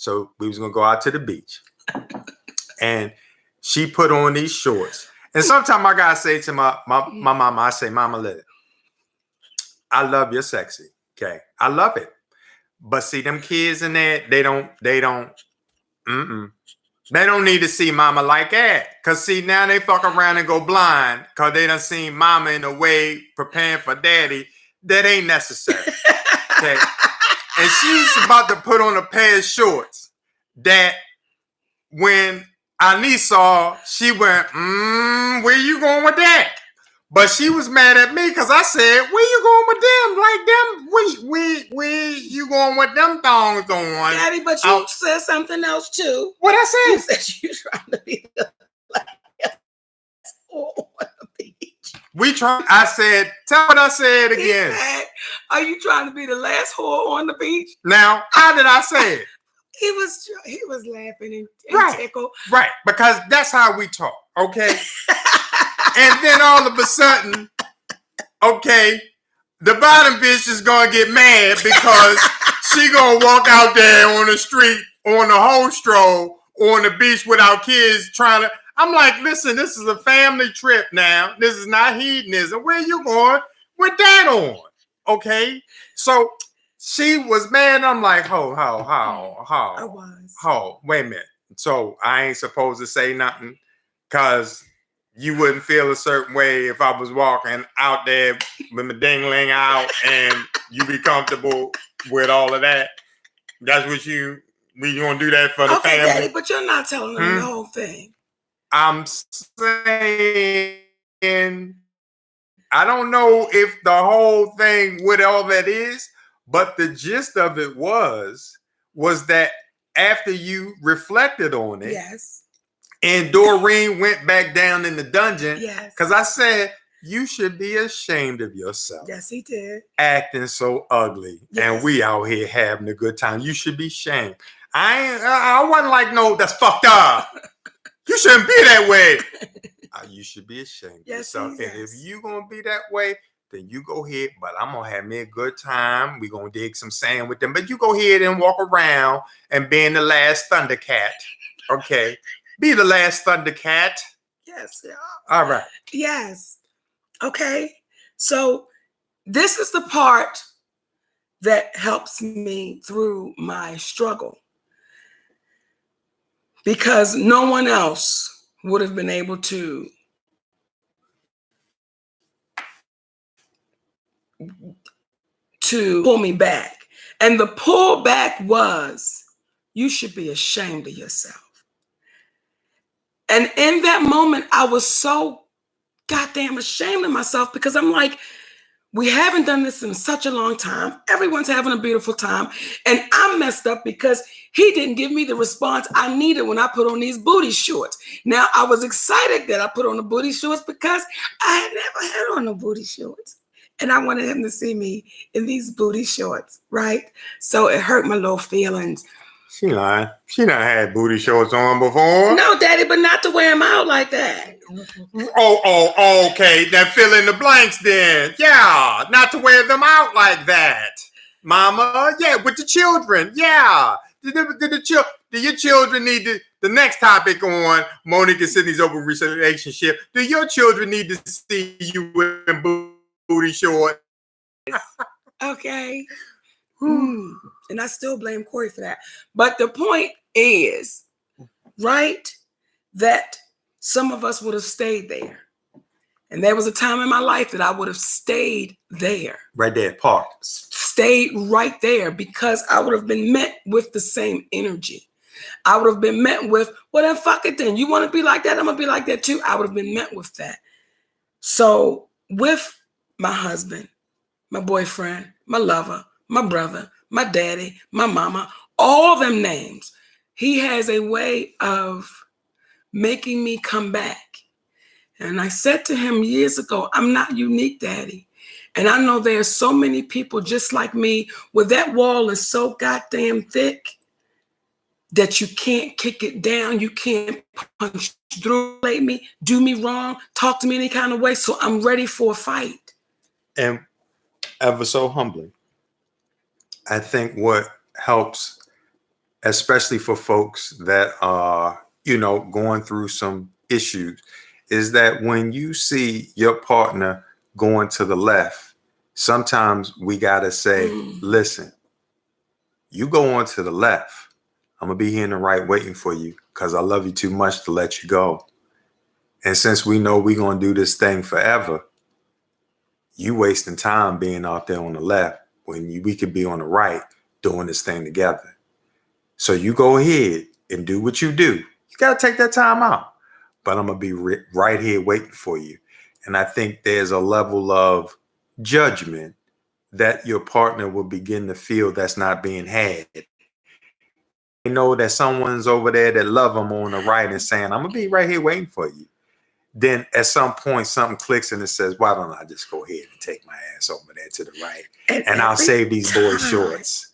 [SPEAKER 2] So we was gonna go out to the beach. And she put on these shorts. And sometimes I gotta say to my mama, I say, Mama, look, I love your sexy. Okay. I love it. But see, them kids in there, they don't need to see mama like that. Cause see, now they fuck around and go blind because they done seen mama in a way preparing for daddy that ain't necessary. Okay. And she's about to put on a pair of shorts that when our niece saw, she went, where you going with that? But she was mad at me because I said, where you going with them? Like them, where you going with them thongs on?
[SPEAKER 1] Daddy, but you said something else too.
[SPEAKER 2] What I said?
[SPEAKER 1] You said you trying to be the last whore on the beach.
[SPEAKER 2] I said, tell what I said again.
[SPEAKER 1] Said, are you trying to be the last whore on the beach?
[SPEAKER 2] Now, how did I say it?
[SPEAKER 1] He was laughing and tickled.
[SPEAKER 2] Right, because that's how we talk, okay? And then all of a sudden, okay, the bottom bitch is gonna get mad because she gonna walk out there on the street, on the whole stroll, on the beach with our kids trying to. I'm like, listen, this is a family trip now. This is not hedonism. Where you going with that on? Okay, so she was mad. I'm like,
[SPEAKER 1] I was.
[SPEAKER 2] Wait a minute. So I ain't supposed to say nothing because you wouldn't feel a certain way if I was walking out there with my ding-ling out and you be comfortable with all of that. That's what we gonna do that for the family.
[SPEAKER 1] Daddy, but you're not telling them the whole thing.
[SPEAKER 2] I'm saying I don't know if the whole thing with all that is, but the gist of it was that after you reflected on it,
[SPEAKER 1] yes.
[SPEAKER 2] And Doreen went back down in the dungeon.
[SPEAKER 1] Yes.
[SPEAKER 2] Because I said, you should be ashamed of yourself.
[SPEAKER 1] Yes, he did.
[SPEAKER 2] Acting so ugly. Yes. And we out here having a good time. You should be ashamed. I wasn't like, no, that's fucked up. You shouldn't be that way. You should be ashamed of yourself. Yes. And if you going to be that way, then you go ahead. But I'm going to have me a good time. We're going to dig some sand with them. But you go ahead and walk around and being the last Thundercat. Okay. Be the last Thundercat.
[SPEAKER 1] Yes, yeah.
[SPEAKER 2] All right.
[SPEAKER 1] Yes. Okay. So this is the part that helps me through my struggle. Because no one else would have been able to pull me back. And the pullback was, you should be ashamed of yourself. And in that moment, I was so goddamn ashamed of myself because I'm like, we haven't done this in such a long time. Everyone's having a beautiful time. And I'm messed up because he didn't give me the response I needed when I put on these booty shorts. Now, I was excited that I put on the booty shorts because I had never had on the booty shorts. And I wanted him to see me in these booty shorts, right? So it hurt my little feelings.
[SPEAKER 2] She lying. She done had booty shorts on before.
[SPEAKER 1] No, Daddy, but not to wear them out like that.
[SPEAKER 2] Oh, okay. Then fill in the blanks then. Yeah, not to wear them out like that. Mama, yeah, with the children. Yeah. Do your children need the next topic on Monique and Sidney's open relationship? Do your children need to see you in booty shorts?
[SPEAKER 1] Okay. And I still blame Corey for that. But the point is, right, that some of us would have stayed there. And there was a time in my life that I would have stayed there.
[SPEAKER 2] Right there, park.
[SPEAKER 1] Stayed right there because I would have been met with the same energy. I would have been met with, well, then fuck it then. You want to be like that? I'm going to be like that too. I would have been met with that. So with my husband, my boyfriend, my lover, my brother, my daddy, my mama, all them names, he has a way of making me come back. And I said to him years ago, I'm not unique, Daddy. And I know there's so many people just like me where that wall is so goddamn thick that you can't kick it down. You can't punch through me, do me wrong, talk to me any kind of way. So I'm ready for a fight.
[SPEAKER 2] And ever so humbling, I think what helps especially for folks that are, going through some issues, is that when you see your partner going to the left, sometimes we got to say, listen, you go on to the left. I'm going to be here in the right waiting for you because I love you too much to let you go. And since we know we're going to do this thing forever, you wasting time being out there on the left when we could be on the right doing this thing together. So you go ahead and do what you do. You got to take that time out. But I'm going to be right here waiting for you. And I think there's a level of judgment that your partner will begin to feel that's not being had. They know that someone's over there that love them on the right and saying, I'm going to be right here waiting for you. Then at some point, something clicks and it says, why don't I just go ahead and take my ass over there to the right? And I'll save these boys shorts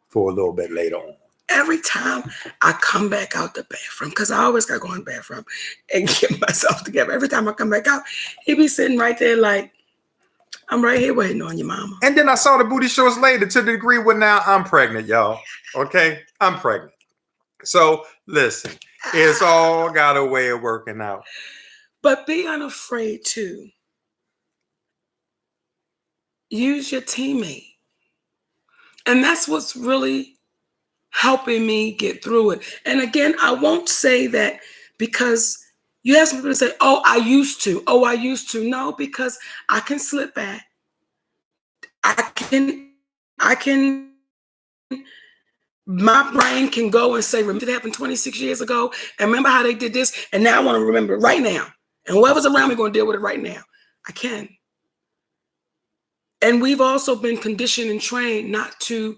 [SPEAKER 2] for a little bit later on.
[SPEAKER 1] Every time I come back out the bathroom, because I always got to go in the bathroom and get myself together. Every time I come back out, he be sitting right there like, I'm right here waiting on you, mama.
[SPEAKER 2] And then I saw the booty shorts later to the degree where now I'm pregnant, y'all. Okay? I'm pregnant. So listen, it's all got a way of working out.
[SPEAKER 1] But be unafraid to use your teammate. And that's what's really helping me get through it. And again, I won't say that because you have some people say, oh, I used to. No, because I can slip back. I can, my brain can go and say, remember it happened 26 years ago? And remember how they did this? And now I want to remember it right now. And whoever's around me going to deal with it right now. I can. And we've also been conditioned and trained not to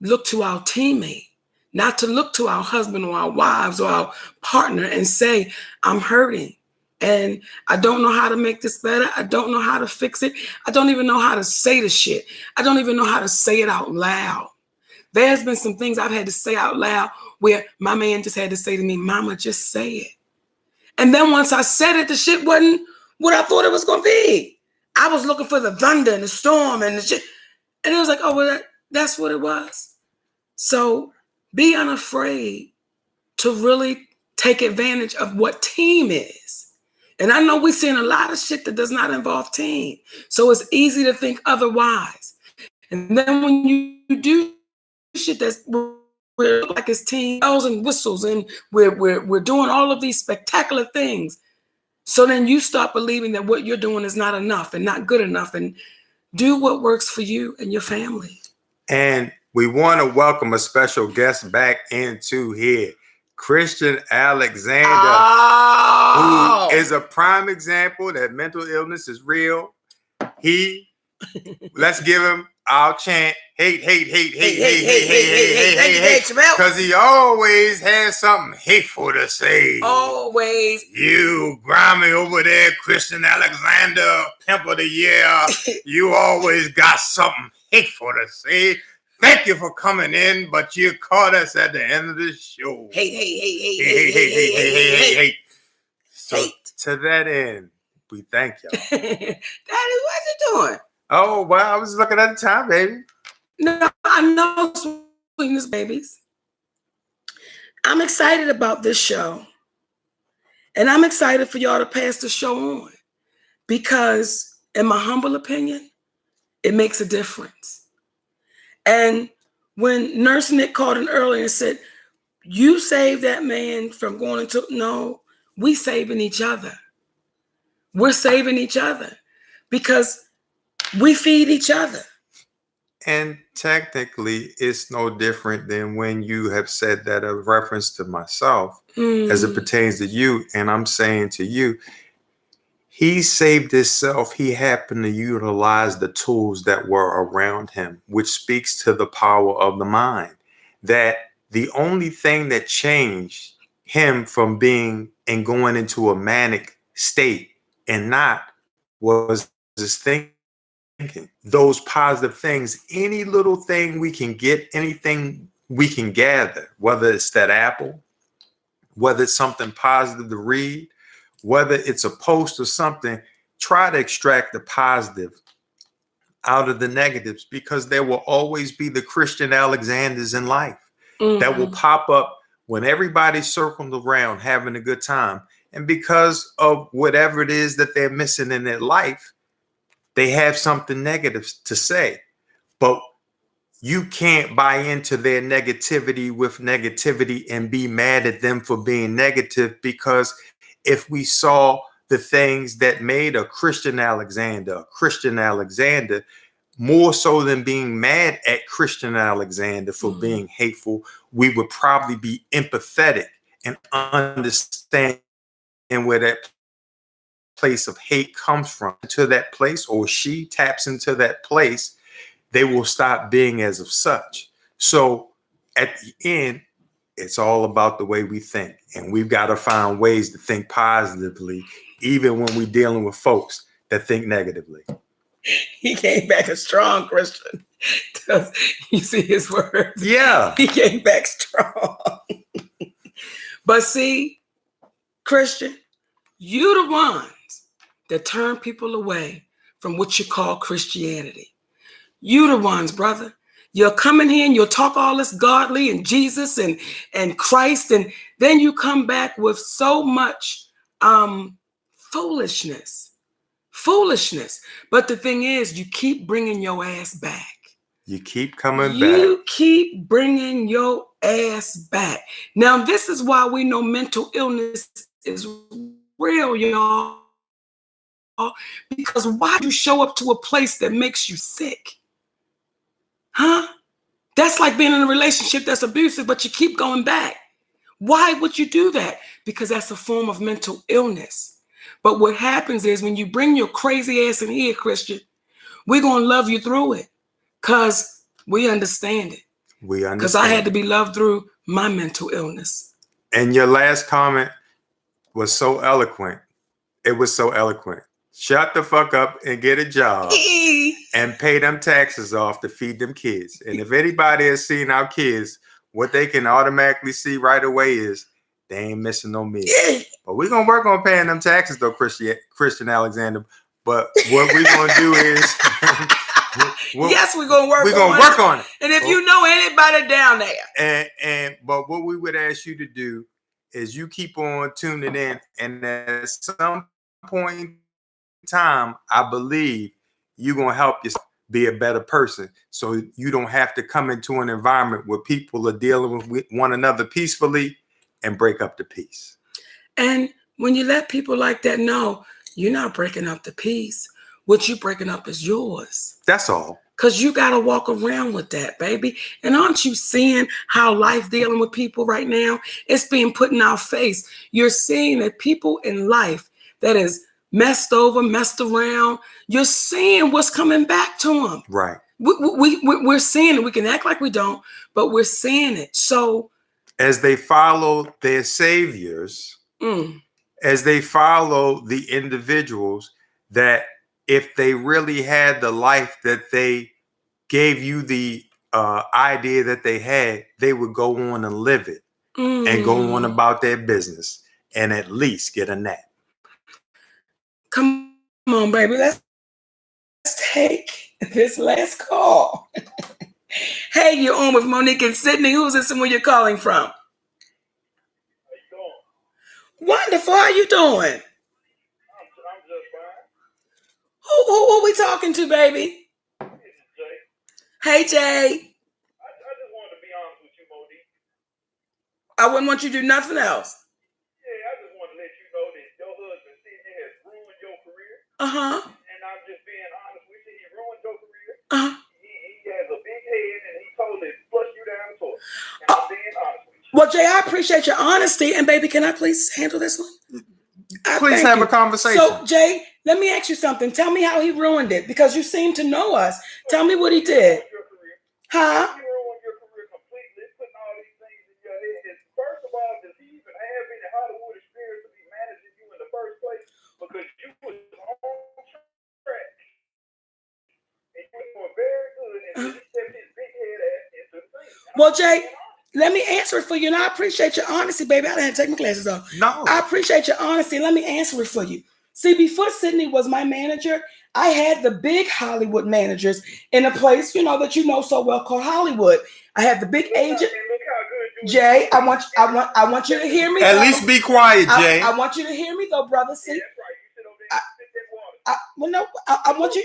[SPEAKER 1] look to our teammate, not to look to our husband or our wives or our partner and say, I'm hurting and I don't know how to make this better. I don't know how to fix it. I don't even know how to say the shit. I don't even know how to say it out loud. There's been some things I've had to say out loud where my man just had to say to me, mama, just say it. And then once I said it, the shit wasn't what I thought it was going to be. I was looking for the thunder and the storm and the shit. And it was like, oh, well, that's what it was. So be unafraid to really take advantage of what team is. And I know we're seeing a lot of shit that does not involve team. So it's easy to think otherwise. And then when you do shit that's we're like it's team bells and whistles and we're doing all of these spectacular things. So then you start believing that what you're doing is not enough and not good enough, and do what works for you and your family.
[SPEAKER 2] And we want to welcome a special guest back into here, Christian Alexander, who is a prime example that mental illness is real. Let's give him our chant, hate, because he always has something hateful to say.
[SPEAKER 1] Always.
[SPEAKER 2] You grimy over there, Christian Alexander, pimp of the year. You always got something hateful to say. Thank you for coming in, but you caught us at the end of the show. Hate. So to that end, we thank y'all.
[SPEAKER 1] Daddy, what you doing?
[SPEAKER 2] Oh, well, I was looking at the time, baby.
[SPEAKER 1] No, I know sweetness, babies. I'm excited about this show. And I'm excited for y'all to pass the show on. Because, in my humble opinion, it makes a difference. And when Nurse Nick called in earlier and said, you saved that man from going into, no, we saving each other. We're saving each other. Because we feed each other.
[SPEAKER 2] And technically, it's no different than when you have said that a reference to myself as it pertains to you. And I'm saying to you, he saved himself. He happened to utilize the tools that were around him, which speaks to the power of the mind. That the only thing that changed him from being and going into a manic state and not was his thinking. Those positive things, any little thing we can get, anything we can gather, whether it's that apple, whether it's something positive to read, whether it's a post or something, try to extract the positive out of the negatives, because there will always be the Christian Alexanders in life. that will pop up when everybody's circled around having a good time. And because of whatever it is that they're missing in their life, they have something negative to say. But you can't buy into their negativity with negativity and be mad at them for being negative, because if we saw the things that made a Christian Alexander, more so than being mad at Christian Alexander for being hateful, we would probably be empathetic and understand where that place of hate comes from. To that place, or she taps into that place, they will stop being as of such. So at the end, it's all about the way we think. And we've got to find ways to think positively, even when we're dealing with folks that think negatively.
[SPEAKER 1] He came back a strong Christian. You see his words?
[SPEAKER 2] Yeah.
[SPEAKER 1] He came back strong. But see, Christian, you the ones that turn people away from what you call Christianity. You the ones, brother. You'll come in here and you'll talk all this godly and Jesus and Christ, and then you come back with so much foolishness. But the thing is, you keep bringing your ass back.
[SPEAKER 2] You keep coming back.
[SPEAKER 1] You keep bringing your ass back. Now, this is why we know mental illness is real, y'all. Because why do you show up to a place that makes you sick? Huh? That's like being in a relationship that's abusive, but you keep going back. Why would you do that? Because that's a form of mental illness. But what happens is when you bring your crazy ass in here, Christian, we're going to love you through it because we understand it.
[SPEAKER 2] We understand.
[SPEAKER 1] Because I had to be loved through my mental illness.
[SPEAKER 2] And your last comment was so eloquent. It was so eloquent. Shut the fuck up and get a job and pay them taxes off to feed them kids. And if anybody has seen our kids, what they can automatically see right away is they ain't missing no meal. But we're going to work on paying them taxes though, Christian Alexander. But what we're going to do is...
[SPEAKER 1] yes, we're going to work on it.
[SPEAKER 2] We're going to work on it.
[SPEAKER 1] And if you know anybody down there.
[SPEAKER 2] But what we would ask you to do is you keep on tuning in. And at some point in time, I believe you're going to help yourself be a better person. So you don't have to come into an environment where people are dealing with one another peacefully and break up the peace.
[SPEAKER 1] And when you let people like that know, you're not breaking up the peace. What you're breaking up is yours.
[SPEAKER 2] That's all.
[SPEAKER 1] Because you got to walk around with that, baby. And aren't you seeing how life dealing with people right now? It's being put in our face. You're seeing that people in life that is messed over, messed around, you're seeing what's coming back to them.
[SPEAKER 2] Right.
[SPEAKER 1] We're seeing it. We can act like we don't, but we're seeing it. So
[SPEAKER 2] as they follow their saviors, as they follow the individuals that if they really had the life that they gave you the idea that they had, they would go on and live it and go on about their business and at least get a nap.
[SPEAKER 1] Come on, baby. Let's take this last call. Hey, you're on with Monique and Sidney. Who's this and where you're calling from?
[SPEAKER 3] How you doing?
[SPEAKER 1] Wonderful. How you doing?
[SPEAKER 3] I'm just fine.
[SPEAKER 1] Who we talking to, baby?
[SPEAKER 3] This is Jay.
[SPEAKER 1] Hey, Jay.
[SPEAKER 3] I just wanted to be honest with you, Monique.
[SPEAKER 1] I wouldn't want you to do nothing else.
[SPEAKER 3] Yeah, I just want to let you know that your husband, Sidney, has ruined your career.
[SPEAKER 1] Uh-huh.
[SPEAKER 3] And I'm just being honest with you. He ruined your career.
[SPEAKER 1] Uh-huh.
[SPEAKER 3] He has a big head and he totally flushed you down the toilet. And I'm being honest with you.
[SPEAKER 1] Well, Jay, I appreciate your honesty. And baby, can I please handle this one?
[SPEAKER 2] Please have a conversation.
[SPEAKER 1] So, Jay, let me ask you something. Tell me how he ruined it because you seem to know us. Tell me what he did. Huh?
[SPEAKER 3] He ruined your career completely, putting all these things in your head. First of all, does he even have any Hollywood experience to be managing you in the first place? Because you was on track. And you were doing very good and then he stepped his big head ass into the thing.
[SPEAKER 1] Well, Jay, let me answer it for you. And I appreciate your honesty, baby. I didn't take my glasses off.
[SPEAKER 2] No.
[SPEAKER 1] I appreciate your honesty. Let me answer it for you. See, before Sidney was my manager, I had the big Hollywood managers in a place, that you know so well called Hollywood. I had the big agent.
[SPEAKER 3] And look how good
[SPEAKER 1] Jay, I want you to hear me.
[SPEAKER 2] At least be quiet, Jay.
[SPEAKER 1] I want you to hear me though, brother. See, I want you,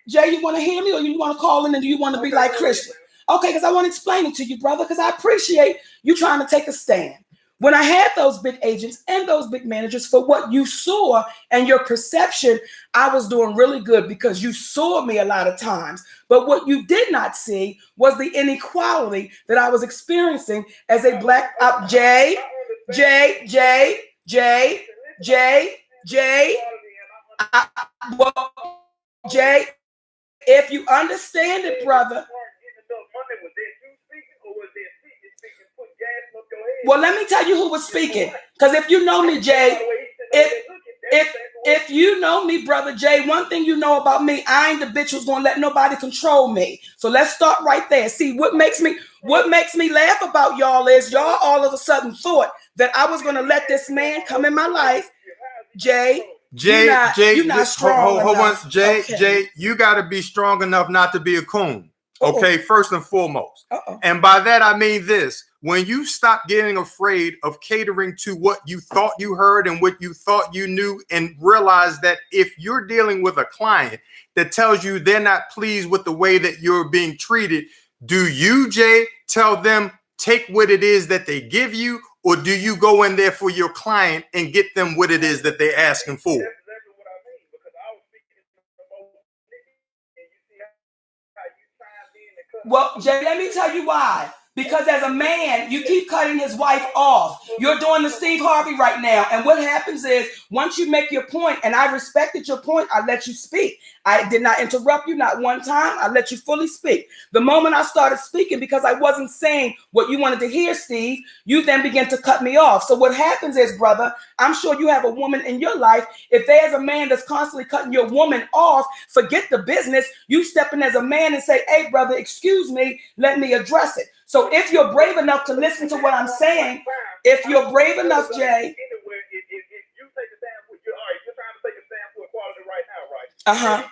[SPEAKER 1] Jay. You want to hear me, or you want to call in, and do you want to be like Christian? Okay, because I want to explain it to you, brother. Because I appreciate you trying to take a stand. When I had those big agents and those big managers, for what you saw and your perception, I was doing really good because you saw me a lot of times. But what you did not see was the inequality that I was experiencing as a black Jay, if you understand it, brother. Well, let me tell you who was speaking. Because if you know me, Jay, if you know me, brother Jay, one thing you know about me, I ain't the bitch who's gonna let nobody control me. So let's start right there. See, what makes me laugh about y'all is y'all all of a sudden thought that I was gonna let this man come in my life. Jay, you're not strong enough.
[SPEAKER 2] Jay,
[SPEAKER 1] Okay.
[SPEAKER 2] Jay, you gotta be strong enough not to be a coon. Okay, first and foremost. And by that I mean this. When you stop getting afraid of catering to what you thought you heard and what you thought you knew, and realize that if you're dealing with a client that tells you they're not pleased with the way that you're being treated, do you, Jay, tell them take what it is that they give you, or do you go in there for your client and get them what it is that they're asking for?
[SPEAKER 1] Well, Jay, let me tell you why. Because as a man, you keep cutting his wife off. You're doing the Steve Harvey right now. And what happens is, once you make your point, and I respected your point, I let you speak. I did not interrupt you, not one time. I let you fully speak. The moment I started speaking, because I wasn't saying what you wanted to hear, Steve, you then began to cut me off. So what happens is, brother, I'm sure you have a woman in your life. If there's a man that's constantly cutting your woman off, forget the business. You step in as a man and say, hey, brother, excuse me, let me address it. So if you're brave enough to listen to what I'm saying, if you're brave enough, Jay. Uh-huh.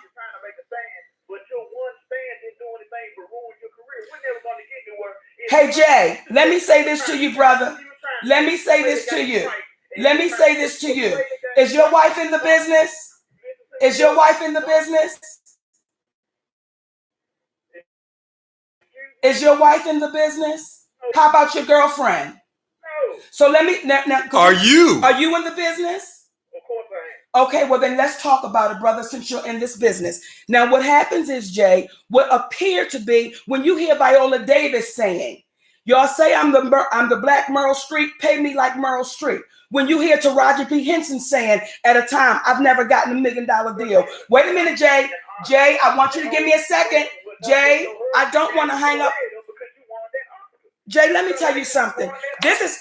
[SPEAKER 1] Hey, Jay, let me say this to you, brother. Let me say this to you. Let me say this to you. Is your wife in the business? Is your wife in the business? Is your wife in the business? How about your girlfriend? So let me now. Are you in the business?
[SPEAKER 3] Of course I am.
[SPEAKER 1] Okay, well then let's talk about it, brother, since you're in this business. Now what happens is, Jay, what appeared to be, when you hear Viola Davis saying, y'all say I'm the black Meryl Streep, pay me like Meryl Streep. When you hear Taraji P. Henson saying, at a time, I've never gotten $1 million deal. Wait a minute, Jay. Jay, I want you to give me a second. Jay, I don't want to hang up. Jay, let me tell you something.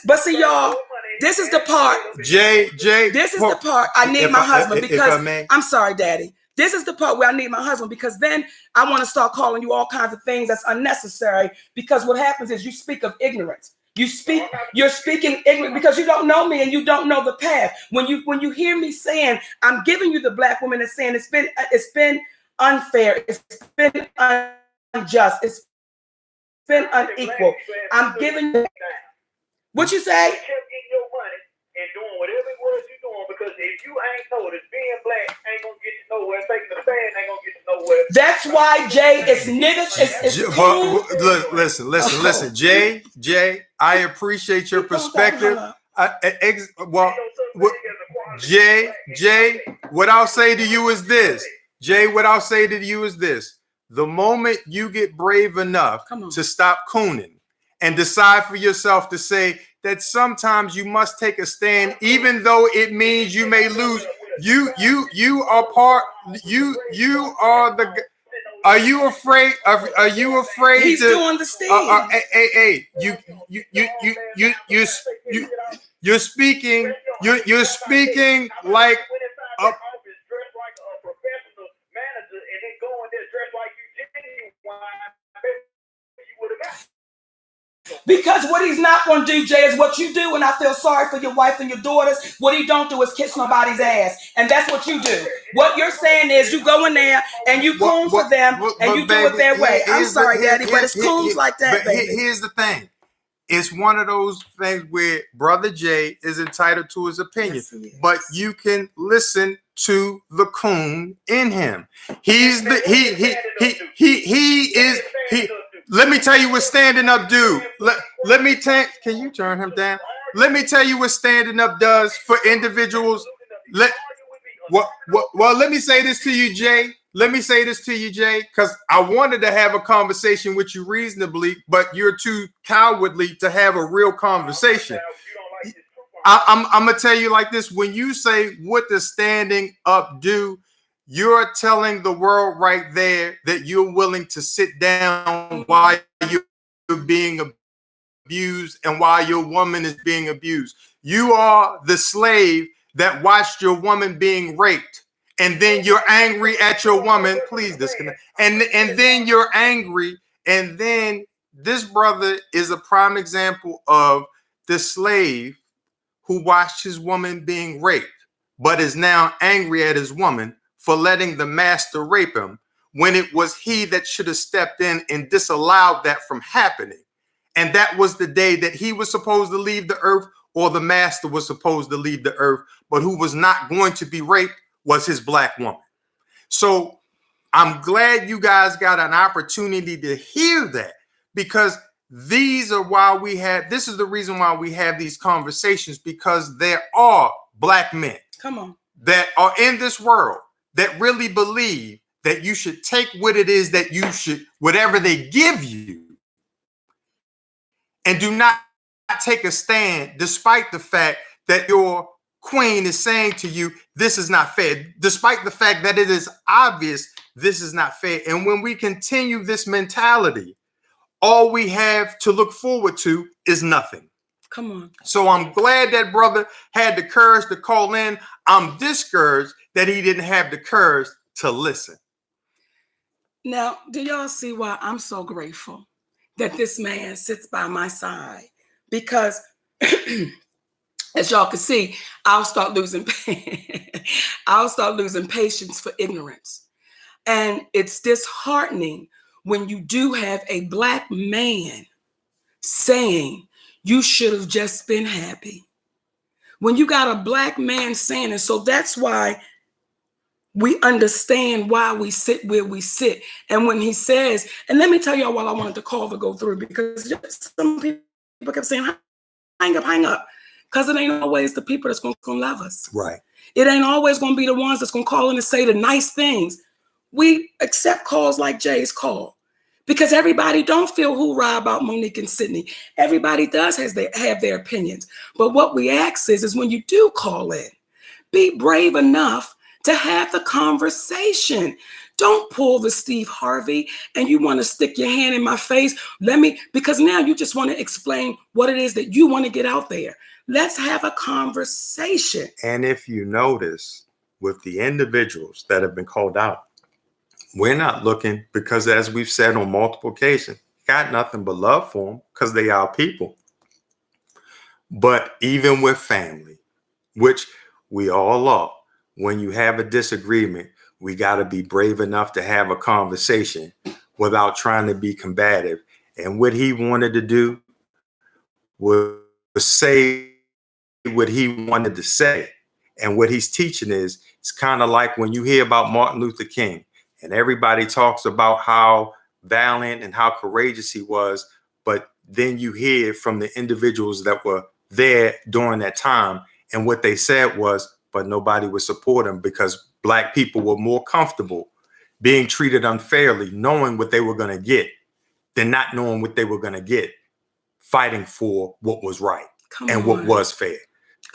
[SPEAKER 1] But see, y'all, this is the part.
[SPEAKER 2] Jay,
[SPEAKER 1] this is the part I need my husband, because I'm sorry, Daddy. This is the part where I need my husband, because then I want to start calling you all kinds of things that's unnecessary, because what happens is you speak of ignorance. You're speaking ignorant because you don't know me and you don't know the path. When you hear me saying, I'm giving you the black woman that's saying it's been unfair, it's been unjust, it's been unequal. I'm giving you what you say?
[SPEAKER 3] You kept getting your money and doing whatever it was you're doing, because if you ain't noticed, being black ain't gonna get you nowhere. Taking the stand ain't gonna get you nowhere.
[SPEAKER 1] That's why, Jay, it's niggas.
[SPEAKER 2] Listen, Jay, I appreciate your perspective. Jay, what I'll say to you is this. The moment you get brave enough to stop cooning and decide for yourself to say that sometimes you must take a stand, even though it means you may lose. You are part. You are the. Are you afraid? Are you afraid?
[SPEAKER 1] He's doing the stand.
[SPEAKER 2] Hey, you're speaking. You're speaking like a.
[SPEAKER 1] Because what he's not going to do, Jay, is what you do, and I feel sorry for your wife and your daughters. What he don't do is kiss nobody's ass, and that's what you do. What you're saying is you go in there and you coon for them, and you do it their way. I'm sorry, Daddy, but it's coons like that, baby.
[SPEAKER 2] Here's the thing. it's one of those things where Brother Jay is entitled to his opinion, but you can listen to the coon in him. He's the he is. Let me tell you what standing up do. Let me tell. Can you turn him down? Let me tell you what standing up does for individuals. Well, let me say this to you, Jay. Let me say this to you, Jay, because I wanted to have a conversation with you reasonably, but you're too cowardly to have a real conversation. I'm gonna tell you like this: when you say what does standing up do, you're telling the world right there that you're willing to sit down while you're being abused and while your woman is being abused. You are the slave that watched your woman being raped, and then you're angry at your woman. Please disconnect. And then you're angry, and then this brother is a prime example of the slave who watched his woman being raped, but is now angry at his woman for letting the master rape him when it was he that should have stepped in and disallowed that from happening. And that was the day that he was supposed to leave the earth, or the master was supposed to leave the earth, but who was not going to be raped was his black woman. So I'm glad you guys got an opportunity to hear that, because this is the reason why we have these conversations, because there are black men that are in this world that really believe that you should take what it is that you should, whatever they give you, and do not take a stand despite the fact that your queen is saying to you, this is not fair, despite the fact that it is obvious this is not fair. And when we continue this mentality, all we have to look forward to is nothing.
[SPEAKER 1] Come on.
[SPEAKER 2] So I'm glad that brother had the courage to call in. I'm discouraged that he didn't have the courage to listen.
[SPEAKER 1] Now, do y'all see why I'm so grateful that this man sits by my side? Because as y'all can see, I'll start losing patience for ignorance. And it's disheartening when you do have a black man saying you should have just been happy. When you got a black man saying it, so that's why we understand why we sit where we sit. And when he says, and let me tell y'all why I wanted the call to go through, because some people kept saying, hang up, because it ain't always the people that's going to love us.
[SPEAKER 2] Right.
[SPEAKER 1] It ain't always going to be the ones that's going to call in and say the nice things. We accept calls like Jay's call, because everybody don't feel hoorah about Monique and Sidney. Everybody does have their opinions. But what we ask is when you do call in, be brave enough to have the conversation. Don't pull the Steve Harvey and you want to stick your hand in my face. Because now you just want to explain what it is that you want to get out there. Let's have a conversation.
[SPEAKER 2] And if you notice with the individuals that have been called out, we're not looking, because as we've said on multiple occasions, got nothing but love for them because they are people. But even with family, which we all are, when you have a disagreement, we got to be brave enough to have a conversation without trying to be combative. And what he wanted to do was say what he wanted to say. And what he's teaching is, it's kind of like when you hear about Martin Luther King and everybody talks about how valiant and how courageous he was. But then you hear from the individuals that were there during that time. And what they said was, but nobody would support him because black people were more comfortable being treated unfairly, knowing what they were going to get, than not knowing what they were going to get, fighting for what was right what was fair.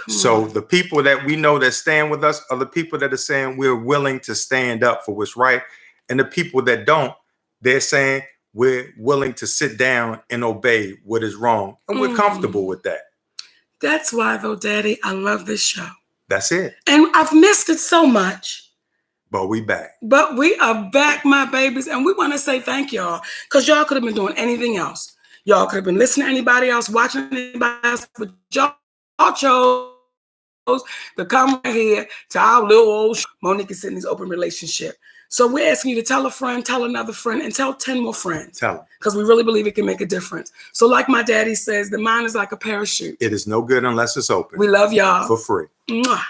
[SPEAKER 2] So the people that we know that stand with us are the people that are saying we're willing to stand up for what's right. And the people that don't, they're saying we're willing to sit down and obey what is wrong. And we're comfortable with that.
[SPEAKER 1] That's why, though, Daddy, I love this show.
[SPEAKER 2] That's it.
[SPEAKER 1] And I've missed it so much.
[SPEAKER 2] But we back.
[SPEAKER 1] But we are back, my babies. And we want to say thank y'all, because y'all could have been doing anything else. Y'all could have been listening to anybody else, watching anybody else, but y'all chose to come right here to our little old Monique and Sidney's open relationship. So we're asking you to tell a friend, tell another friend, and tell 10 more friends.
[SPEAKER 2] Tell them.
[SPEAKER 1] Because we really believe it can make a difference. So like my daddy says, the mind is like a parachute.
[SPEAKER 2] It is no good unless it's open.
[SPEAKER 1] We love y'all.
[SPEAKER 2] For free.
[SPEAKER 1] Mwah.